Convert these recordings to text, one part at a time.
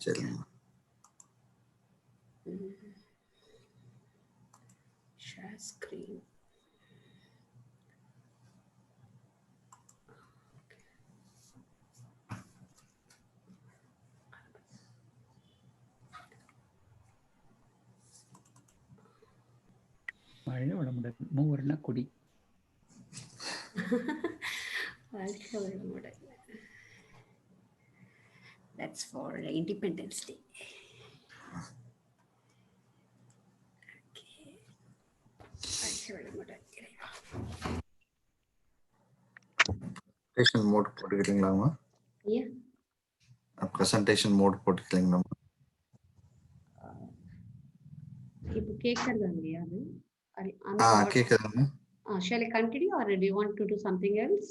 சரிங்க. Share screen. வாழ்க வளமுடன். மூவர்ண கொடி. வாழ்க வளமுடன். That's for Independence Day. Okay. வாழ்க வளமுடன். பிரசன்டேஷன் மோட் போட்டுக்கிறீங்களாமா? Yeah. பிரசன்டேஷன் மோட் போட்டுக்கிறீங்களா? இப்போ கேக்குறதா இல்லையா அது? கேக்குதுங்க. Shall I continue or do you want to do something else?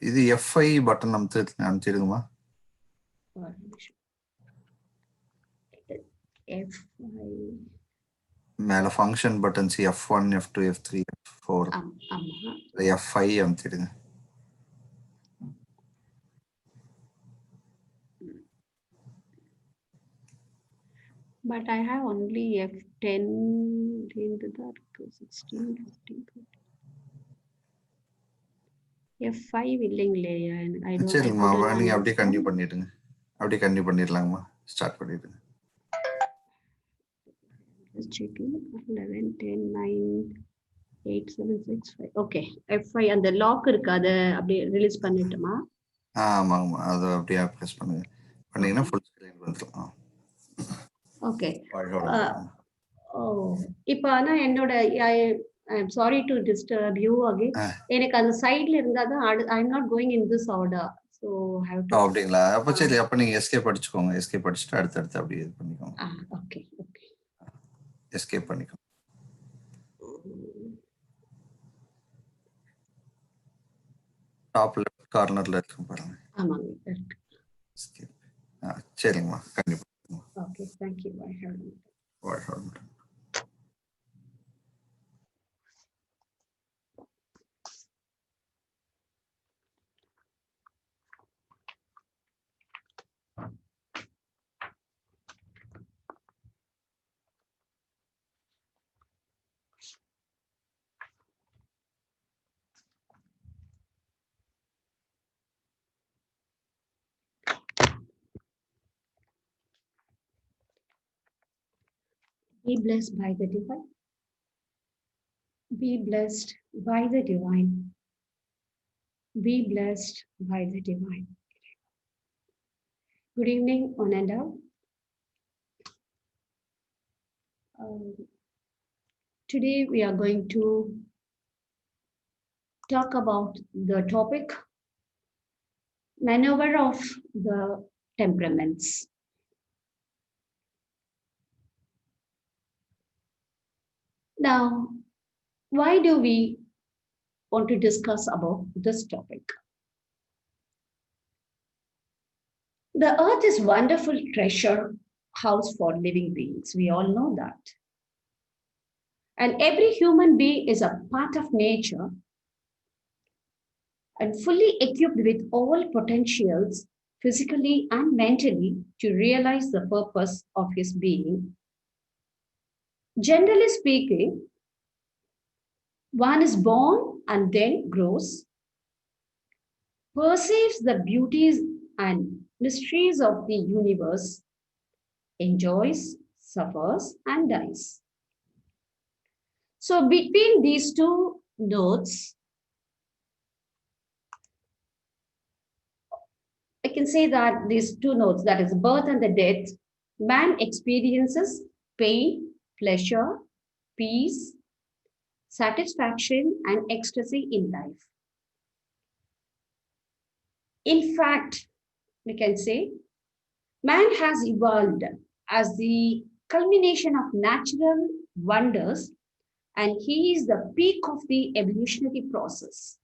இது F5 பட்டன் அமுத்திடுங்கம்மா. F5 மேல function buttons F1 F2 F3 F4. ஆமா. F5 அமுத்திடுங்க. But I have only F10 into that 16 15 F5 இல்லைங்களே. I don't. சரிங்கம்மா, நீங்க அப்படியே continue பண்ணிடுங்க. அப்படியே continue பண்ணிடலாங்கம்மா. Start பண்ணிடுங்க. Just checking. 11 10 9 8 7 6 5. Okay. F5 அந்த லாக் இருக்கு, அத அப்படியே ரிலீஸ் பண்ணிட்டுமா? ஆமாங்கம்மா, அதை அப்படியே ப்ரெஸ் பண்ணுங்க. பண்ணீங்கன்னா ஃபுல் ஸ்க்ரீன் வந்துடும். ஓகே. இப்போ ஆனா என்னோட I'm sorry to disturb you again. எனக்கு அந்த சைடுல இருந்தா தான் I'm not going in this order. So have to. அப்படிங்களா? அப்ப சரி, அப்ப நீங்க எஸ்கேப் அடிச்சுக்கோங்க. எஸ்கேப் அடிச்சுட்டு அடுத்து அப்படியே இது பண்ணிக்கோங்க. ஓகே. எஸ்கேப் பண்ணிக்கோங்க. டாப் லெஃப்ட் கார்னர்ல இருக்கு பாருங்க. ஆமாங்க, இருக்கு. எஸ்கேப். சரிங்கம்மா, கண்டிப்பா. Okay, thank you. வாழ்க. Be blessed by the divine. Be blessed by the divine. Be blessed by the divine. Good evening, one and all. Today we are going to talk about the topic maneuver of the temperaments. Now, why do we want to discuss about this topic? The earth is a wonderful treasure house for living beings. We all know that. And every human being is a part of nature and fully equipped with all potentials, physically and mentally, to realize the purpose of his being. Generally speaking, one is born and then grows, perceives the beauties and mysteries of the universe, enjoys, suffers, and dies. So between these two notes, I can say that these two notes, that is birth and the death, man experiences pain, pleasure, peace, satisfaction, and ecstasy in life. In fact, we can say man has evolved as the culmination of natural wonders, and he is the peak of the evolutionary process.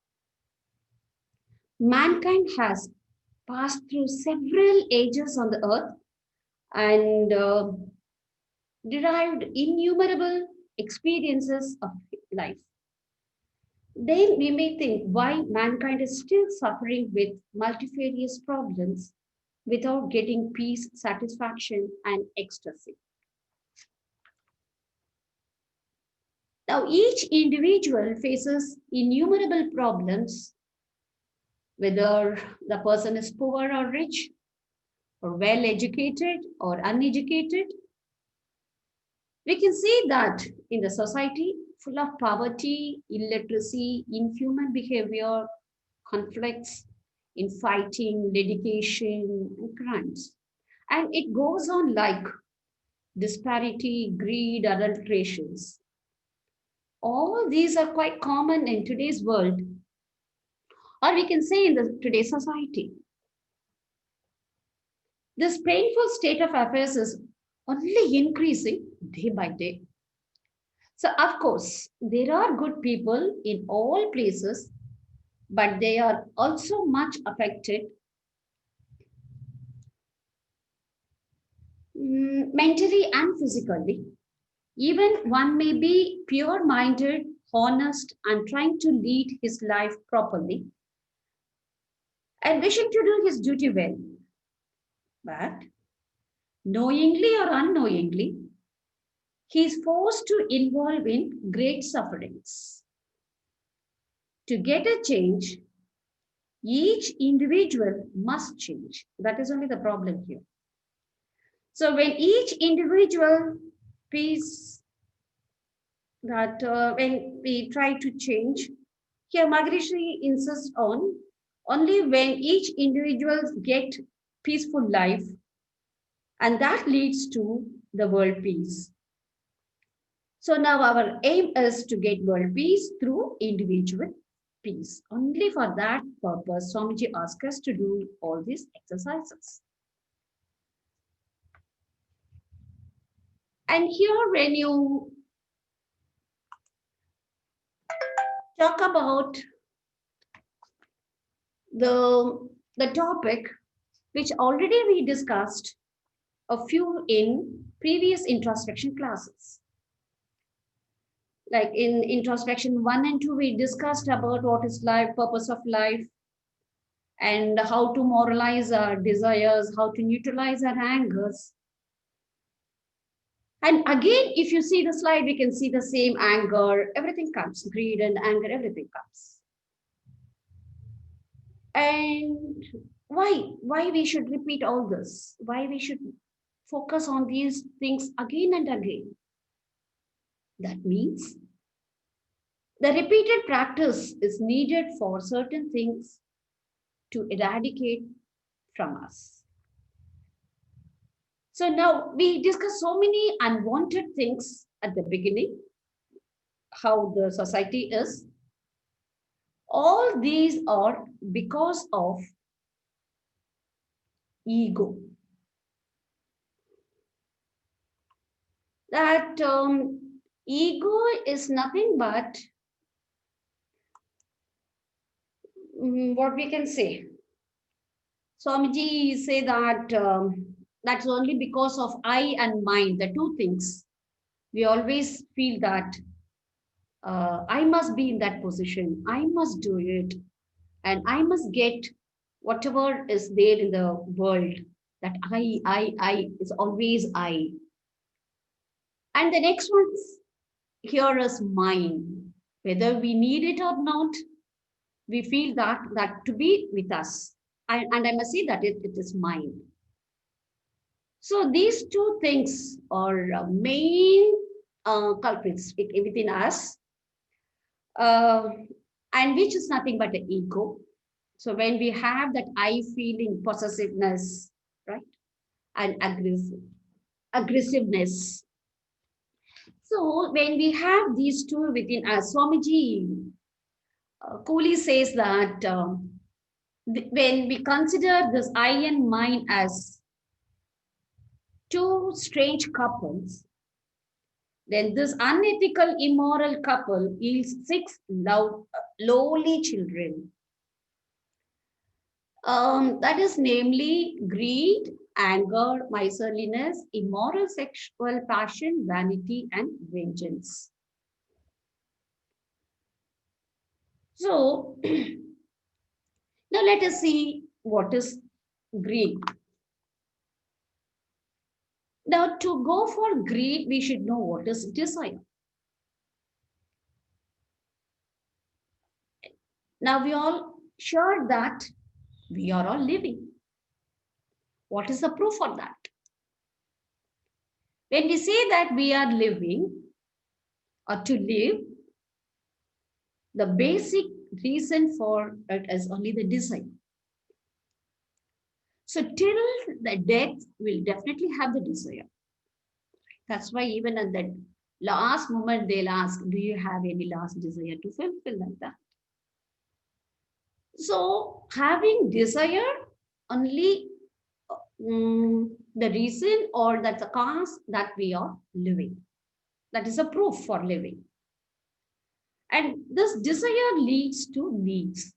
Mankind has passed through several ages on the earth and derived innumerable experiences of life. Then we may think why mankind is still suffering with multifarious problems without getting peace, satisfaction, and ecstasy. Now, each individual faces innumerable problems, whether the person is poor or rich, or well educated or uneducated. We can see that in the society full of poverty, illiteracy, inhuman behavior, conflicts, infighting, dedication, and crimes. And it goes on like disparity, greed, adulterations. All these are quite common in today's world, or we can say in today's society. This painful state of affairs is only increasing day by day. So, of course, there are good people in all places, but they are also much affected mentally and physically. Even one may be pure minded, honest, and trying to lead his life properly and wishing to do his duty well. But knowingly or unknowingly, he is forced to involve in great sufferings. To get a change, each individual must change. That is only the problem here. So when each individual piece that when we try to change, here Maharishi insists on only when each individual get peaceful life, and that leads to the world peace. So now our aim is to get world peace through individual peace. Only for that purpose, Swamiji asked us to do all these exercises. And here when you talk about the topic which already we discussed a few in previous introspection classes. Like in introspection 1 and 2, we discussed about what is life, purpose of life, and how to moralize our desires, how to neutralize our angers. And again, if you see the slide, we can see the same anger, everything comes, greed and anger, everything comes. And why we should repeat all this? Why we should focus on these things again and again? That means the repeated practice is needed for certain things to eradicate from us. So now we discuss so many unwanted things at the beginning, how the society is. All these are because of ego. That ego is nothing but what we can say. Swamiji say that that's only because of I and mind, the two things. We always feel that I must be in that position, I must do it, and I must get whatever is there in the world. That I is always I. And the next one here is mine. Whether we need it or not, we feel that to be with us. And I must say that it is mine. So these two things are main culprits within us, and which is nothing but the ego. So when we have that I feeling, possessiveness, right, and aggressiveness. So when we have these two within us, Swamiji Cooley says that when we consider this I and mine as two strange couples, then this unethical, immoral couple yields 6 lowly children. That is namely greed, anger, miserliness, immoral sexual passion, vanity, and vengeance. So, now let us see what is greed. Now, to go for greed, we should know what is desire. Now, we all sure that we are all living. What is the proof of that? When we say that we are living or to live, the basic reason for it is only the desire. So till the death, we'll definitely have the desire. That's why even at that last moment, they'll ask, do you have any last desire to fulfill like that? So having desire only the reason or that's the cause that we are living. That is a proof for living. And this desire leads to needs.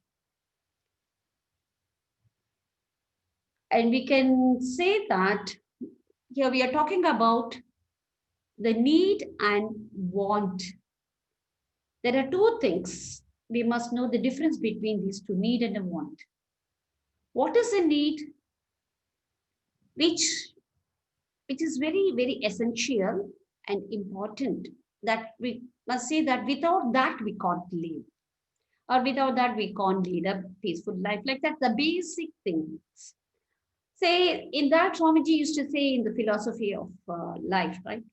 And we can say that here we are talking about the need and want. There are two things. We must know the difference between these two, need and a want. What is a need? Which is very, very essential and important, that we must say that without that we can't live, or without that we can't lead a peaceful life. Like that, the basic things. Say in that Swamiji used to say in the philosophy of life, right?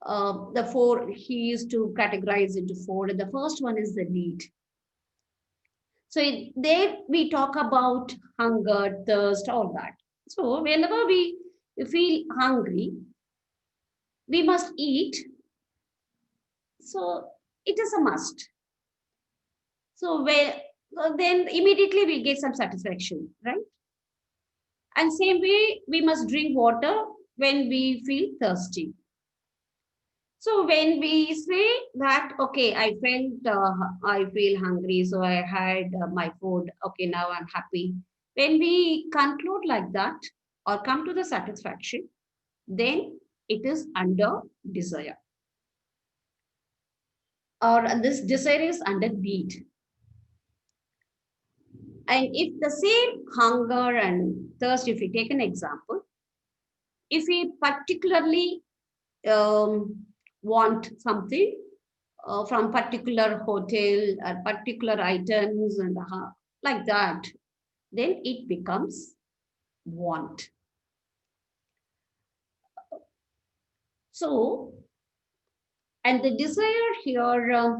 The four, he used to categorize into four. And the first one is the need. So there we talk about hunger, thirst, all that. So whenever we feel hungry, we must eat. So it is a must. So then immediately we get some satisfaction, right? And same way, we must drink water when we feel thirsty. So when we say that, okay, I feel hungry, so I had my food, okay, now I'm happy. When we conclude like that or come to the satisfaction, then it is under desire. Or this desire is under need. And if the same hunger and thirst, if we take an example, if we particularly want something from particular hotel or particular items and like that, then it becomes want. So, and the desire here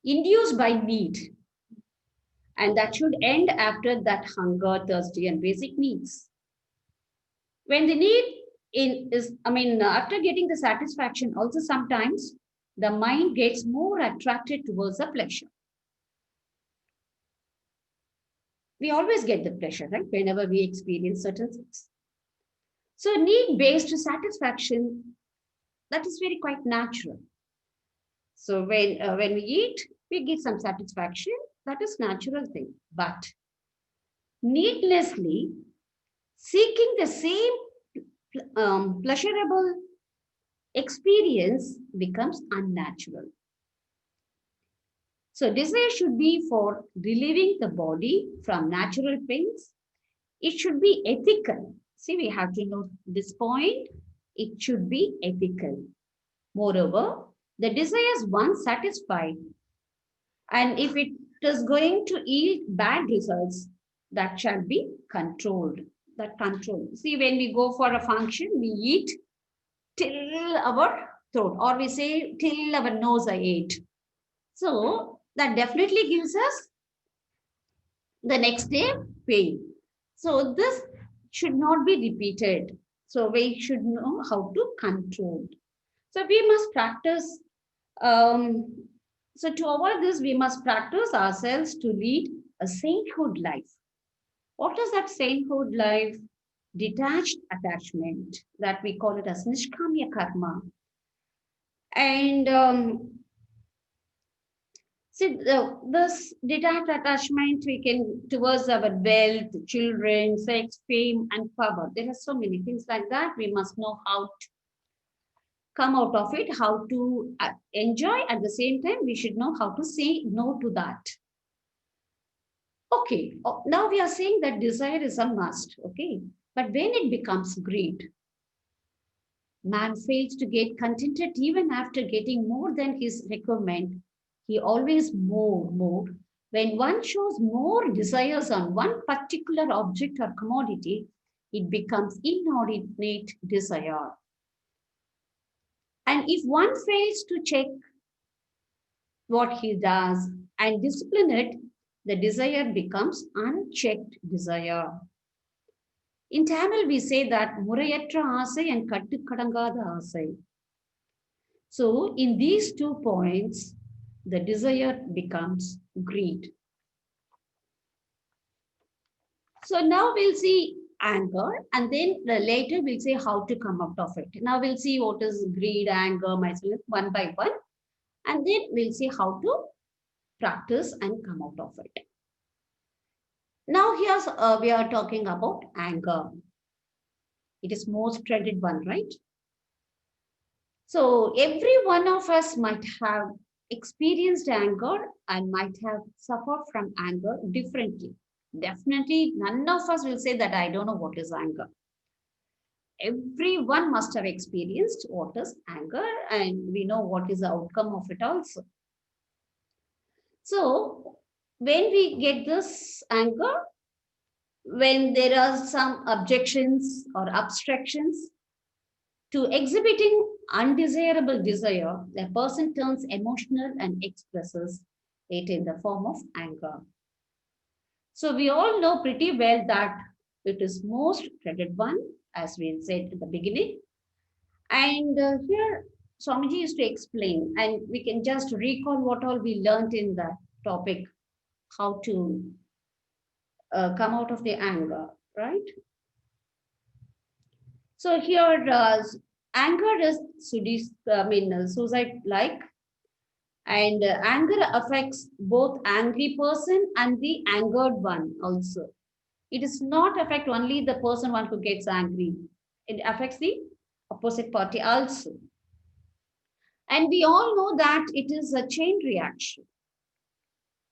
induced by need, and that should end after that hunger, thirsty, and basic needs. When the need after getting the satisfaction, also sometimes the mind gets more attracted towards the pleasure. We always get the pleasure, right? Whenever we experience certain things. So need-based satisfaction, that is very quite natural. So when we eat, we get some satisfaction. That is natural thing. But needlessly seeking the same pleasurable experience becomes unnatural. So desire should be for relieving the body from natural pains. It should be ethical. See, we have to note this point. It should be ethical. Moreover, the desires once satisfied, and if it is going to yield bad results, that shall be controlled. That control. See, when we go for a function, we eat till our throat, or we say till our nose I ate. So that definitely gives us the next day pain. So this should not be repeated. So we should know how to control. So we must practice. So to avoid this, we must practice ourselves to lead a sainthood life. What is that sainthood life? Detached attachment, that we call it as nishkamya karma. And see, this detached attachment we can towards our wealth, children, sex, fame, and power. There are so many things like that. We must know how to come out of it, how to enjoy. At the same time, we should know how to say no to that. Okay, now we are saying that desire is a must, okay? But when it becomes greed, Man fails to get contented even after getting more than his requirement. He always more. When one shows more desires on one particular object or commodity, it becomes inordinate desire. And if one fails to check what he does and discipline it, the desire becomes unchecked desire. In Tamil, we say that Murayatra Asai and Kattukadangada Asai. So, in these 2 points, the desire becomes greed. So, now we'll see anger, and then later we'll say how to come out of it. Now, we'll see what is greed, anger, myself, one by one, and then we'll see how to practice and come out of it. Now, here's we are talking about anger. It is most dreaded one, right? So every one of us might have experienced anger and might have suffered from anger differently. Definitely, none of us will say that I don't know what is anger. Everyone must have experienced what is anger, and we know what is the outcome of it also. So when we get this anger, when there are some objections or abstractions to exhibiting undesirable desire, the person turns emotional and expresses it in the form of anger. So we all know pretty well that it is most dreaded one, as we said at the beginning. And here Swamiji used to explain, and we can just recall what all we learned in the topic, how to come out of the anger, right? So here, anger is suicide-like, and anger affects both angry person and the angered one also. It does not affect only the person one who gets angry. It affects the opposite party also. And we all know that it is a chain reaction.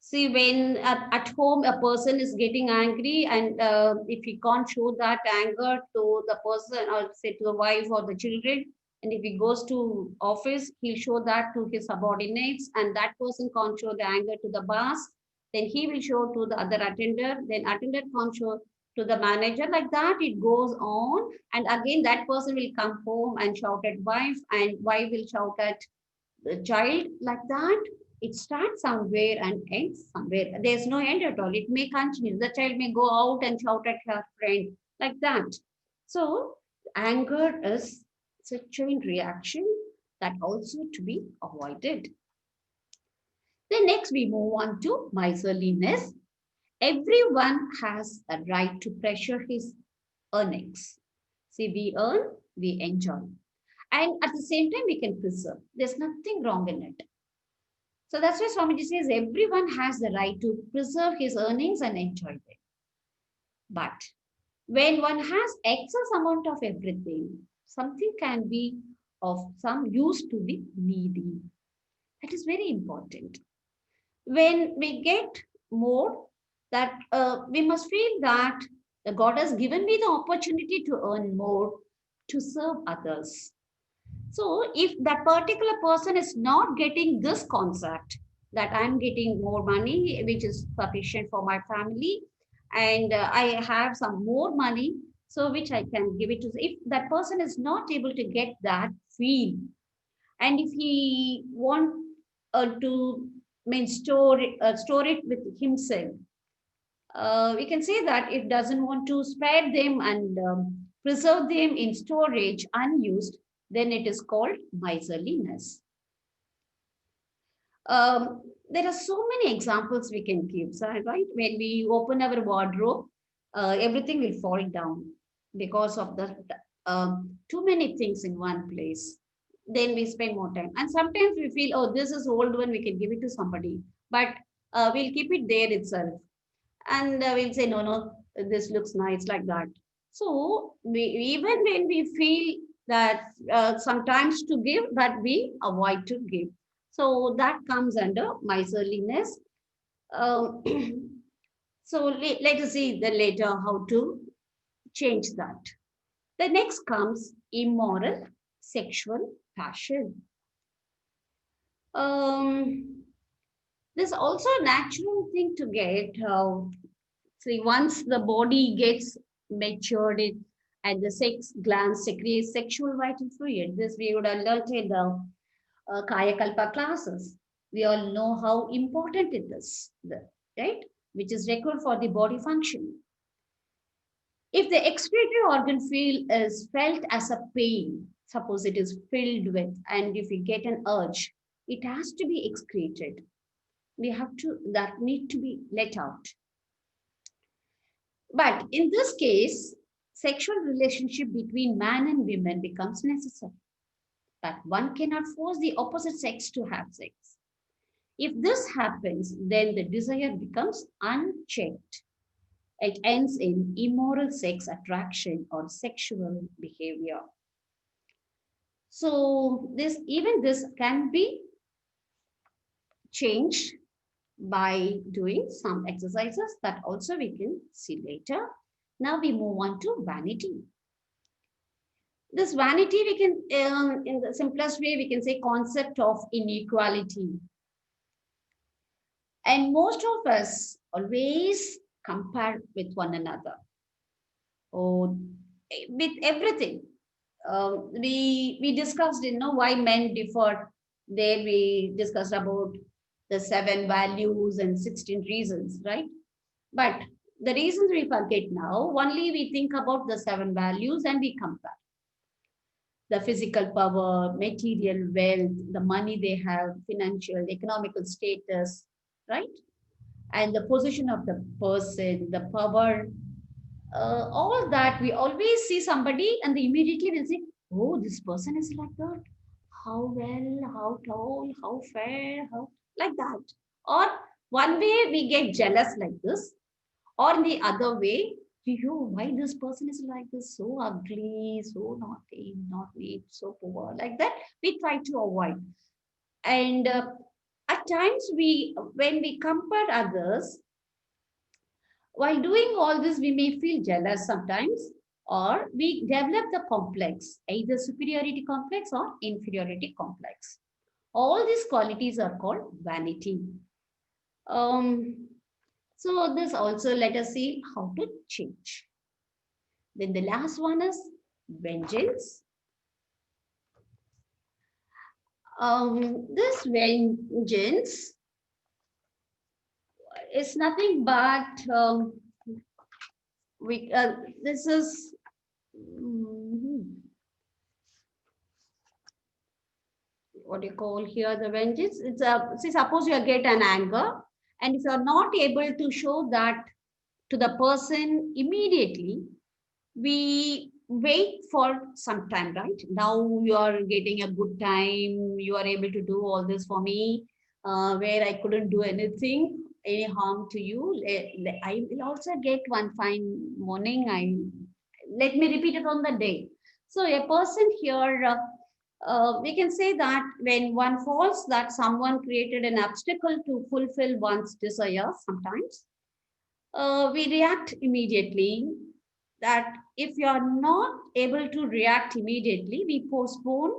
See, when at home a person is getting angry, and if he can't show that anger to the person, or say to the wife or the children, and if he goes to office, he'll show that to his subordinates, and that person can't show the anger to the boss, then he will show to the other attender, then attender can't show to the manager. Like that, it goes on, and again that person will come home and shout at wife, and wife will shout at the child. Like that, it starts somewhere and ends somewhere. There's no end at all. It may continue. The child may go out and shout at her friend, like that. So anger is a chain reaction that also to be avoided. Then next we move on to miserliness. Everyone has a right to pressure his earnings. See, we earn, we enjoy. And at the same time, we can preserve. There's nothing wrong in it. So that's why Swamiji says everyone has the right to preserve his earnings and enjoy them. But when one has excess amount of everything, something can be of some use to the needy. That is very important. When we get more, that we must feel that God has given me the opportunity to earn more to serve others. So if that particular person is not getting this concept that I'm getting more money, which is sufficient for my family, and I have some more money, so which I can give it to, if that person is not able to get that feel, and if he want to store it with himself, we can say that it doesn't want to spare them and preserve them in storage unused, then it is called miserliness. There are so many examples we can give, right? When we open our wardrobe, everything will fall down because of the too many things in one place. Then we spend more time. And sometimes we feel, oh, this is old one, we can give it to somebody. But we'll keep it there itself. And we'll say, no, this looks nice, like that. So even when we feel that sometimes to give, that we avoid to give. So that comes under miserliness. So let us see the later how to change that. The next comes immoral sexual passion. There's also a natural thing to get. See, once the body gets matured and the sex glands secrete sexual vital fluid, this we would have learned in the Kaya Kalpa classes. We all know how important it is, right? Which is required for the body function. If the excretory organ feel is felt as a pain, suppose it is filled with, and if we get an urge, it has to be excreted. We have to, that need to be let out. But in this case, sexual relationship between man and women becomes necessary. But one cannot force the opposite sex to have sex. If this happens, then the desire becomes unchecked. It ends in immoral sex attraction or sexual behavior. So this can be changed by doing some exercises that also we can see later. Now we move on to vanity. This vanity, we can, in the simplest way, we can say concept of inequality. And most of us always compare with one another. Or with everything. We discussed, why men differ. There we discussed about the 7 values and 16 reasons, right? But the reasons we forget now, only we think about the 7 values and we compare. The physical power, material wealth, the money they have, financial, economical status, right? And the position of the person, the power, all that we always see somebody and immediately we'll say, oh, this person is like that. How well, how tall, how fair, how like that. Or one way we get jealous like this, or in the other way, why this person is like this, so ugly, so naughty, not neat, so poor, like that, we try to avoid. And at times when we compare others, while doing all this, we may feel jealous sometimes, or we develop the complex, either superiority complex or inferiority complex. All these qualities are called vanity. So this also, let us see how to change. Then the last one is vengeance. This vengeance is nothing but this is what you call here the vengeance. It's see, suppose you get an anger, and if you are not able to show that to the person immediately, we wait for some time, right? Now you are getting a good time, you are able to do all this for me, where I couldn't do anything, any harm to you. I will also get one fine morning. Let me repeat it on the day. So a person here, we can say that when one falls, that someone created an obstacle to fulfill one's desire sometimes. We react immediately. That if you are not able to react immediately, we postpone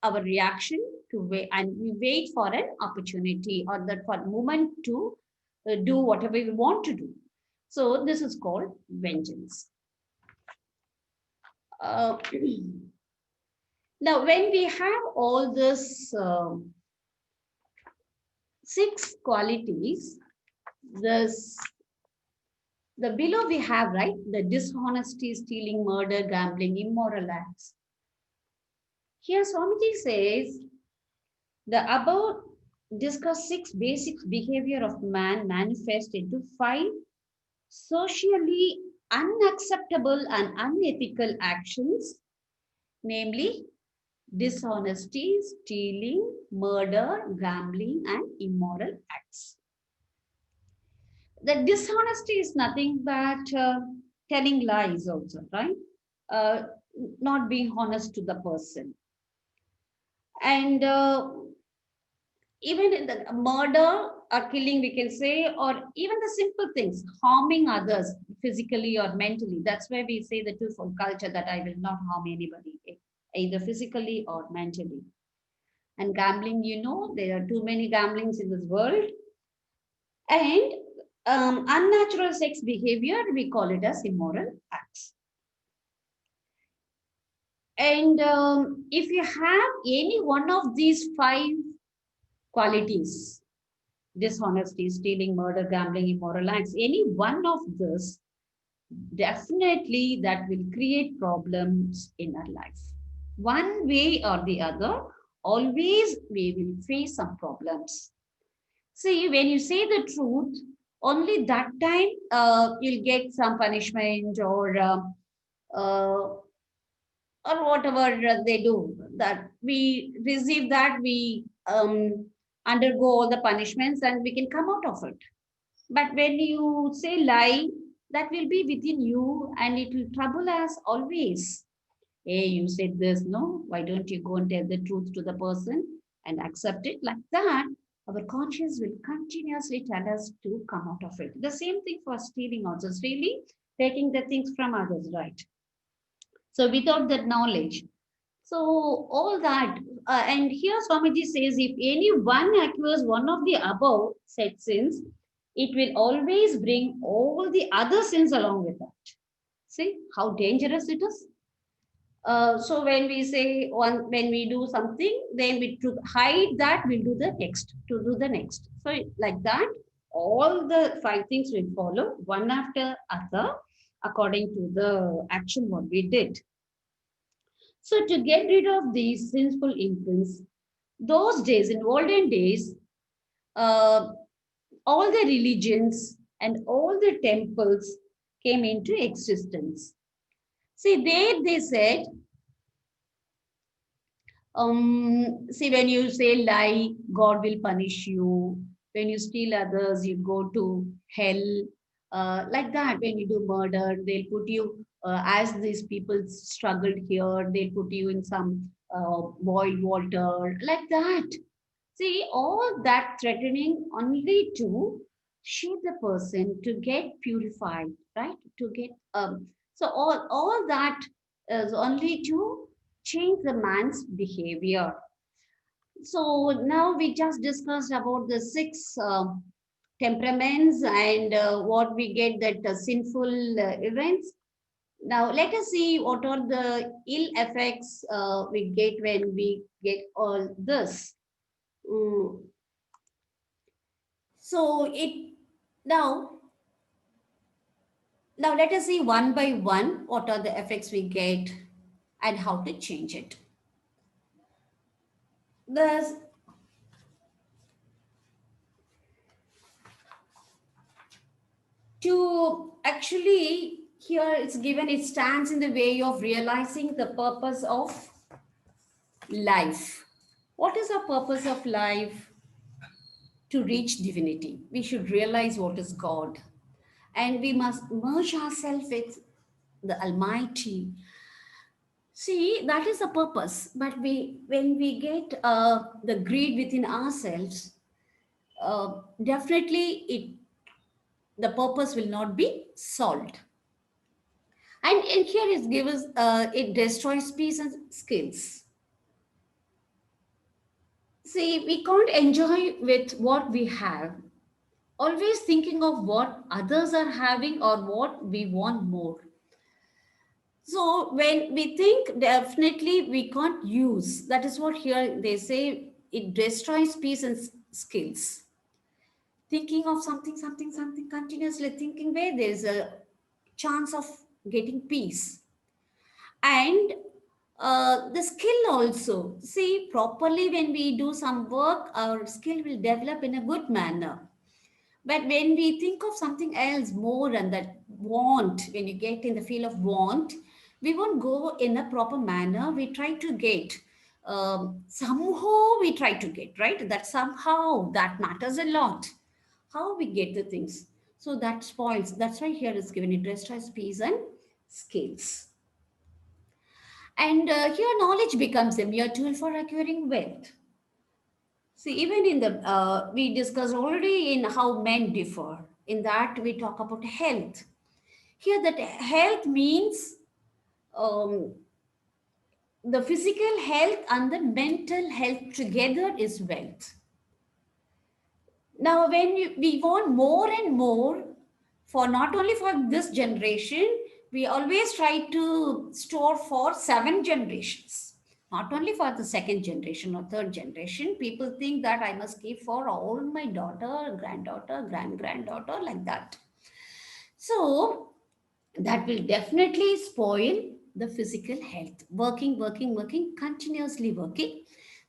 our reaction to wait, and we wait for an opportunity or that for a moment to do whatever we want to do. So this is called vengeance. Now, when we have all this 6 qualities, the below we have, right, the dishonesty, stealing, murder, gambling, immoral acts. Here Swamiji says, the above discuss 6 basic behavior of man manifest into 5 socially unacceptable and unethical actions, namely dishonesty, stealing, murder, gambling, and immoral acts. The dishonesty is nothing but telling lies also, right? Not being honest to the person. And even in the murder or killing, we can say, or even the simple things, harming others physically or mentally. That's why we say the twofold culture, that I will not harm anybody, either physically or mentally. And gambling, there are too many gamblings in this world. And unnatural sex behavior, we call it as immoral acts. And if you have any one of these five qualities, dishonesty, stealing, murder, gambling, immoral acts, any one of this, definitely that will create problems in our life. One way or the other, always we will face some problems. See, when you say the truth, only that time you'll get some punishment uh, or whatever they do, that we receive, that we undergo all the punishments and we can come out of it. But when you say lie, that will be within you and it will trouble us always. Hey, you said this, no? Why don't you go and tell the truth to the person and accept it? Like that, our conscience will continuously tell us to come out of it. The same thing for stealing also. Stealing, taking the things from others, right? So without that knowledge. So all that, and here Swamiji says, if anyone acquires one of the above said sins, it will always bring all the other sins along with that. See how dangerous it is. So when we say when we do something, then we to hide that, we'll do the next, to do the next. So like that, all the five things will follow one after other according to the action what we did. So to get rid of these sinful imprints, those days, in olden days, uh, all the religions and all the temples came into existence. See, there they said, see, when you say lie, God will punish you. When you steal others, you go to hell. Like that, when you do murder, they'll put you, as these people struggled here, they'll put you in some boiled water, like that. See, all that threatening only to shape the person to get purified, right? To get so all that is only to change the man's behavior. So now we just discussed about the six temperaments and what we get, that sinful events. Now let us see what are the ill effects we get when we get all this. Mm. So now now let us see one by one what are the effects we get and how to change it. The to actually here it's given, it stands in the way of realizing the purpose of life. What is our purpose of life? To reach divinity. We should realize what is God. And we must merge ourselves with the Almighty. See, that is the purpose. But when we get the greed within ourselves, definitely the purpose will not be solved. And here it gives it destroys peace and skills. See, we can't enjoy with what we have, always thinking of what others are having or what we want more. So when we think, definitely we can't use. That is what here they say, it destroys peace and skills. Thinking of something, continuously thinking where there's a chance of getting peace. And the skill also. See, properly when we do some work, our skill will develop in a good manner. But when we think of something else more, and that want, when you get in the field of want, we won't go in a proper manner. We try to get, somehow we try to get, right? That somehow that matters a lot. How we get the things. So that spoils. That's why here is given, it destroys peace and skills. And here knowledge becomes a mere tool for acquiring wealth. See, even in the, we discussed already in how men differ. In that, we talk about health. Here, that health means um, the physical health and the mental health together is wealth. Now, when we want more and more, for not only for this generation, we always try to store for 7 generations. Not only for the second generation or third generation, people think that I must keep for all my daughter, granddaughter, granddaughter, like that. So that will definitely spoil the physical health. Working, continuously working,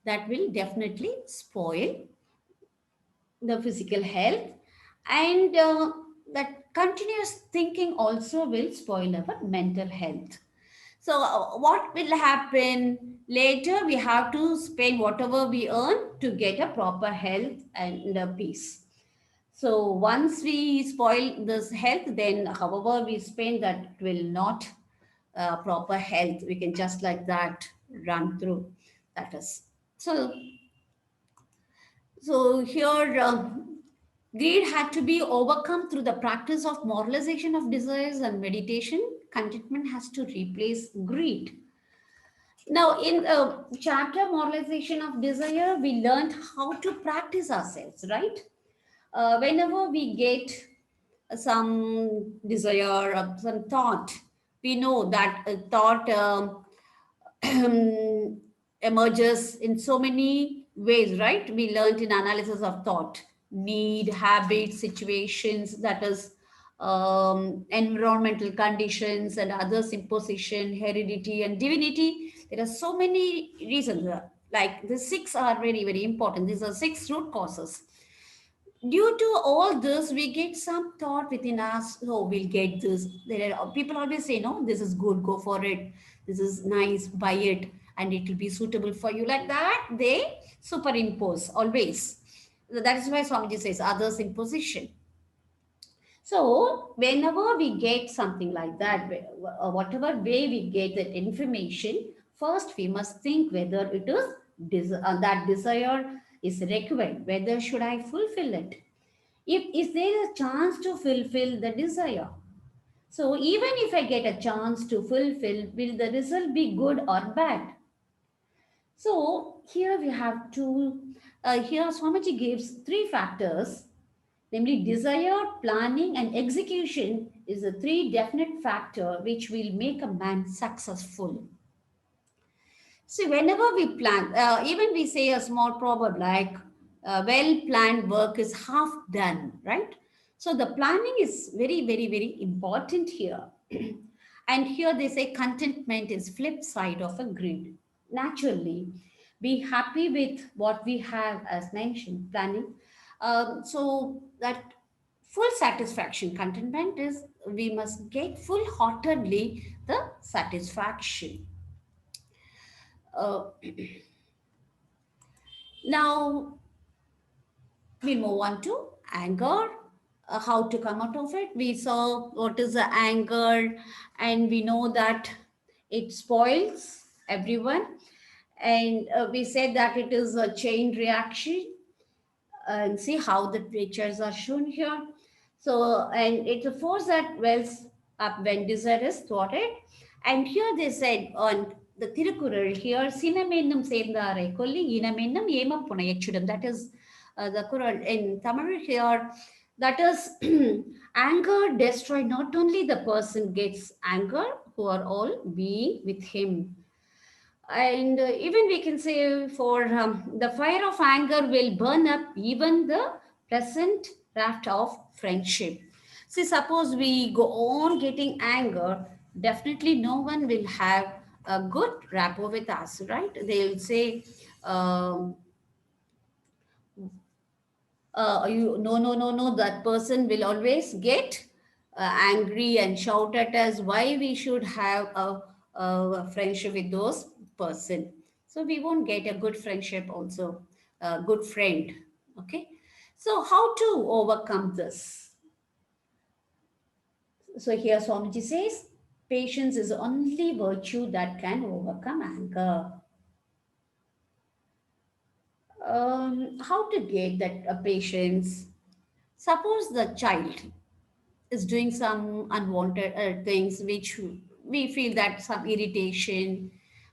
that will definitely spoil the physical health, and that continuous thinking also will spoil our mental health. So what will happen later? We have to spend whatever we earn to get a proper health and peace. So once we spoil this health, then however we spend, that will not proper health. We can just like that run through. That is so. So here, greed had to be overcome through the practice of moralization of desires and meditation. Contentment has to replace greed. Now, in the chapter Moralization of Desire, we learned how to practice ourselves, right? Whenever we get some desire or some thought, we know that a thought emerges in so many ways, right? We learned in analysis of thought, need, habits, situations, that is, environmental conditions and others, imposition, heredity, and divinity. There are so many reasons. Like the six are very, very important. These are six root causes. Due to all this, we get some thought within us. Oh, we'll get this. There are people always say, no, this is good, go for it. This is nice, buy it, and it will be suitable for you. Like that, they superimpose always. That is why Swamiji says others imposition. So, whenever we get something like that, whatever way we get that information, first we must think whether it is that desire is required, whether should I fulfill it. If is there a chance to fulfill the desire? So, even if I get a chance to fulfill, will the result be good or bad? So, here we have to, here Swamiji gives 3 factors, namely desire, planning, and execution is the 3 definite factor which will make a man successful. See, whenever we plan, even we say a small proverb like well planned work is half done, right? So the planning is very, very, very important here. And here they say contentment is flip side of a greed. Naturally, be happy with what we have, as mentioned, planning. So that full satisfaction, contentment is we must get full heartedly the satisfaction. Uh, Now we move on to anger. How to come out of it? We saw what is the anger, and we know that it spoils everyone. And we said that it is a chain reaction, and see how the pictures are shown here. So, and it's a force that wells up when desire is thwarted. And here they said on the Tirukural here, Sinamenum Sendare Kolli, Inamenum Yema Punayachudam. That is the Kural in Tamil here. That is anger destroy not only the person gets anger, who are all being with him. And even we can say for the fire of anger will burn up even the pleasant raft of friendship. See, suppose we go on getting anger, definitely no one will have a good rapport with us, right? They'll say, um, you no, that person will always get angry and shout at us why we should have a friendship with those person. So we won't get a good friendship also, a good friend. Okay, so how to overcome this? So here Swamiji says patience is the only virtue that can overcome anger. How to get that patience? Suppose the child is doing some unwanted things which we feel that some irritation,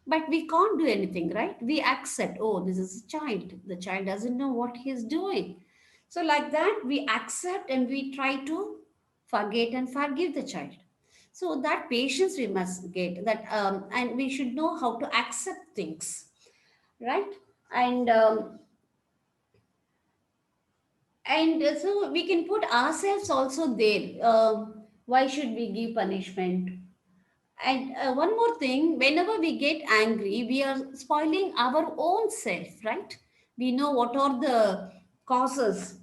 but we can't do anything, right? We accept, oh, this is a child. The child doesn't know what he's doing. So, like that, we accept and we try to forget and forgive the child. So, that patience we must get, that, and we should know how to accept things, right? And so we can put ourselves also there. Why should we give punishment? And one more thing, whenever we get angry, we are spoiling our own self, right? We know what are the causes,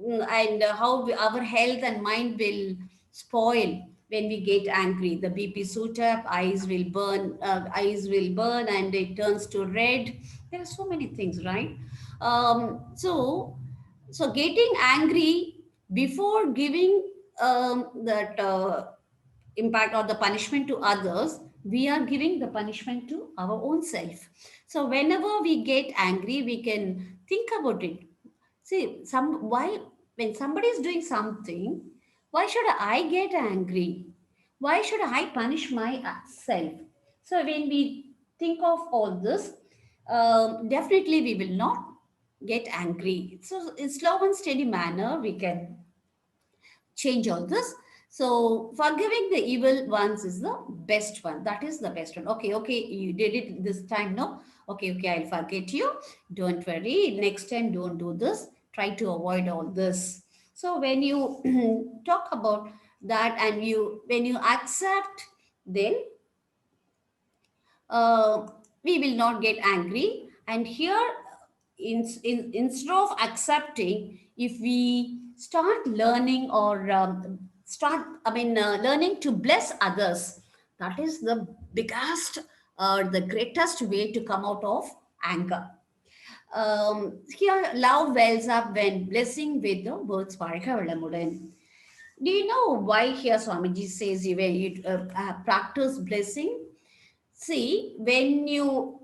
and how our health and mind will spoil when we get angry. The BP shoot up, eyes will burn, and it turns to red. There are so many things, right? So getting angry before giving that. Impact or the punishment to others, we are giving the punishment to our own self. So whenever we get angry, we can think about it. See, why when somebody is doing something, why should I get angry? Why should I punish myself? So when we think of all this, definitely we will not get angry. So in slow and steady manner, we can change all this. So forgiving the evil ones is the best one. That is the best one. Okay, okay, you did it this time, no? Okay, okay, I'll forget you. Don't worry. Next time, don't do this. Try to avoid all this. So when you talk about that and when you accept, then uh, we will not get angry. And here, instead of accepting, if we start learning or learning to bless others, that is the biggest the greatest way to come out of anger. Here, love wells up when blessing with the words "Varga Valamudan." Do you know why here Swamiji says you practice blessing? See, when you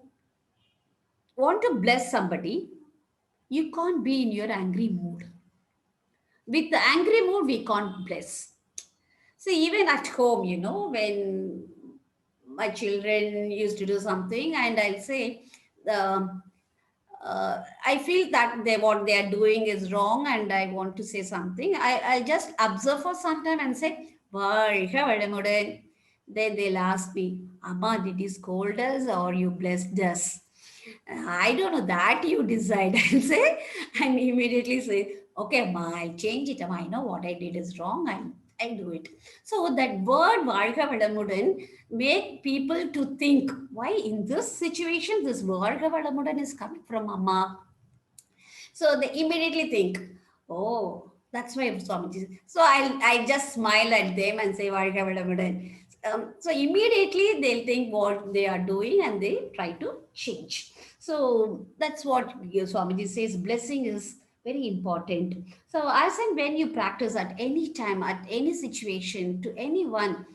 want to bless somebody, you can't be in your angry mood. With the angry mood, we can't bless. See, even at home, when my children used to do something, and I'll say, um, I feel that what they are doing is wrong, and I want to say something. I just observe for some time and say, "Varga Vadamudan." Then they'll ask me, Amma, did you scold us or you blessed us? I don't know that you decide. I'll say, and immediately say, okay, Amma, I'll change it. Amma, I know what I did is wrong. I'll do it. So that word Varga Vadamudan make people to think why in this situation this Varga Vadamudan is coming from Amma. So they immediately think, oh, that's why Swamiji. So I just smile at them and say, Varga Vadamudan. So immediately they'll think what they are doing and they try to change. So that's what Swamiji says. Blessing is very important. So as and when you practice at any time, at any situation, to anyone,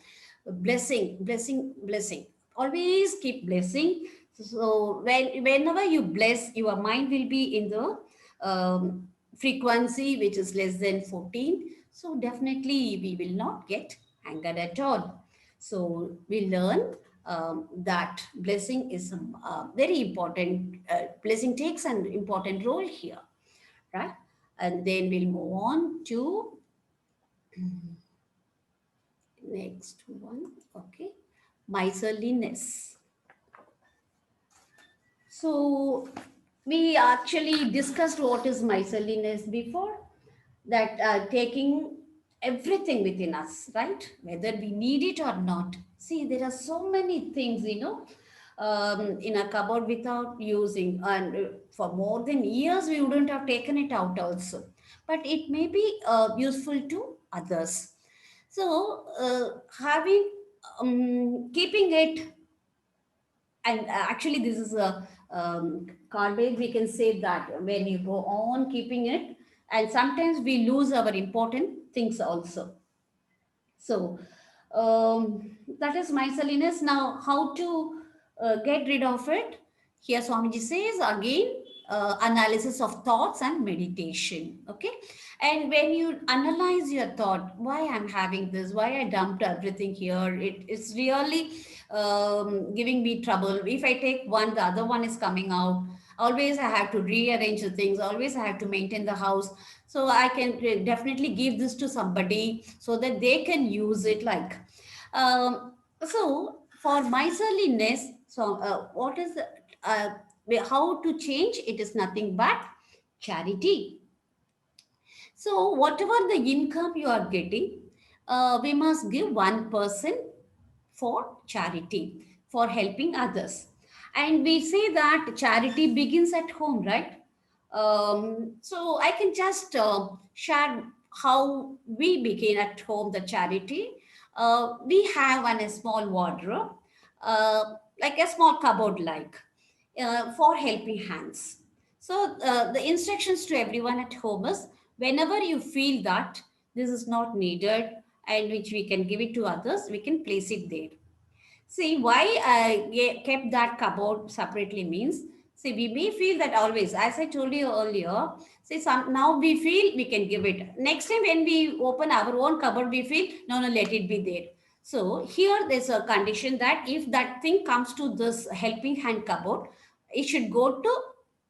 blessing, blessing, blessing. Always keep blessing. So whenever you bless, your mind will be in the frequency which is less than 14. So definitely we will not get angered at all. So we learn that blessing is very important. Blessing takes an important role here, right? And then we'll move on to next one. Okay, miserliness. So we actually discussed what is miserliness before, that taking everything within us, right? Whether we need it or not. See, there are so many things, in a cupboard without using, and for more than years we wouldn't have taken it out also. But it may be useful to others. So having keeping it, and actually this is a garbage, we can say that when you go on keeping it, and sometimes we lose our important things also. So that is miserliness. Now how to get rid of it? Here Swamiji says again, analysis of thoughts and meditation. Okay, and when you analyze your thought, why I'm having this, why I dumped everything here, it's really giving me trouble. If I take one, the other one is coming out. Always I have to rearrange the things. Always I have to maintain the house. So I can definitely give this to somebody so that they can use it. So for miserliness, so what is the, how to change? It is nothing but charity. So whatever the income you are getting, we must give 1% for charity, for helping others. And we say that charity begins at home, right? So I can just share how we begin at home the charity. We have a small wardrobe, like a small cupboard, for helping hands. So the instructions to everyone at home is whenever you feel that this is not needed and which we can give it to others, we can place it there. See, why I kept that cupboard separately means, see, we may feel that always, as I told you earlier, see, now we feel we can give it. Next time when we open our own cupboard, we feel, no, no, let it be there. So here there's a condition that if that thing comes to this helping hand cupboard, it should go to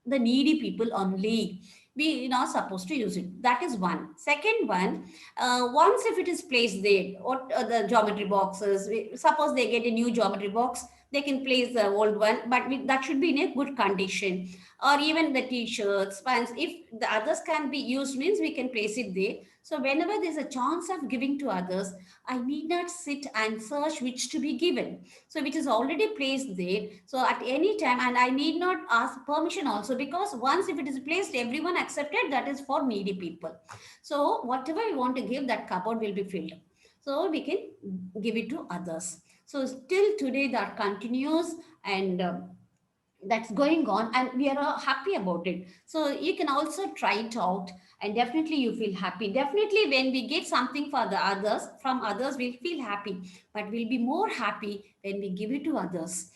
the needy people only. We are not supposed to use it. That is one. Second one, once if it is placed there, what the geometry boxes, suppose they get a new geometry box, they can place the old one, but that should be in a good condition. Or even the t-shirts, pants, if the others can be used means we can place it there. So whenever there's a chance of giving to others, I need not sit and search which to be given. So which is already placed there. So at any time, and I need not ask permission also, because once if it is placed, everyone accepted, that is for needy people. So whatever we want to give, that cupboard will be filled. So we can give it to others. So still today that continues, and that's going on, and we are happy about it. So you can also try it out, and definitely you feel happy. Definitely when we get something for the others, from others, we'll feel happy, but we'll be more happy when we give it to others.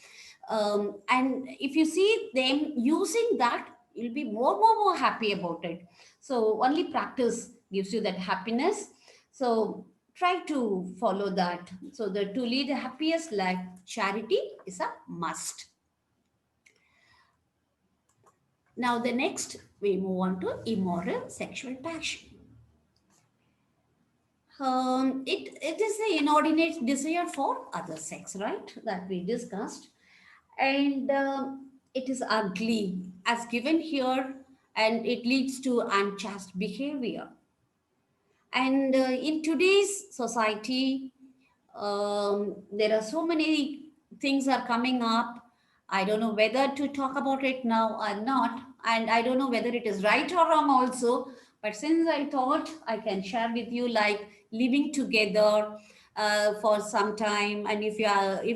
And if you see them using that, you'll be more happy about it. So only practice gives you that happiness. So try to follow that. So the to lead a happiest life, charity is a must. Now, the next, we move on to immoral sexual passion. It is the inordinate desire for other sex, right? That we discussed. And it is ugly, as given here, and it leads to unchaste behavior. And in today's society, there are so many things are coming up. I don't know whether to talk about it now or not, and I don't know whether it is right or wrong also. But since I thought I can share with you, like living together for some time, and if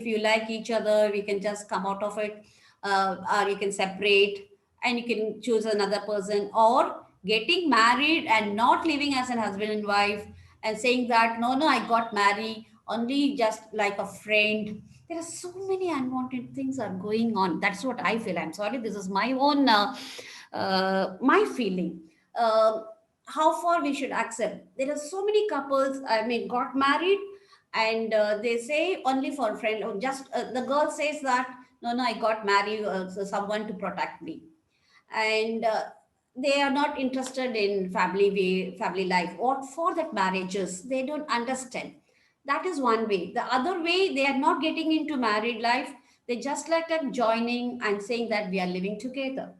you like each other, we can just come out of it, or you can separate, and you can choose another person, or getting married and not living as an husband and wife, and saying that no, no, I got married only just like a friend. There are so many unwanted things are going on. That's what I feel. I'm sorry, this is my own my feeling. uh, how far we should accept? There are so many couples, I mean, got married, and they say only for a friend, or just the girl says that no, no, I got married, so someone to protect me. And they are not interested in family life, or for that marriages they don't understand. That is one way. The other way, they are not getting into married life. They just like joining and saying that we are living together.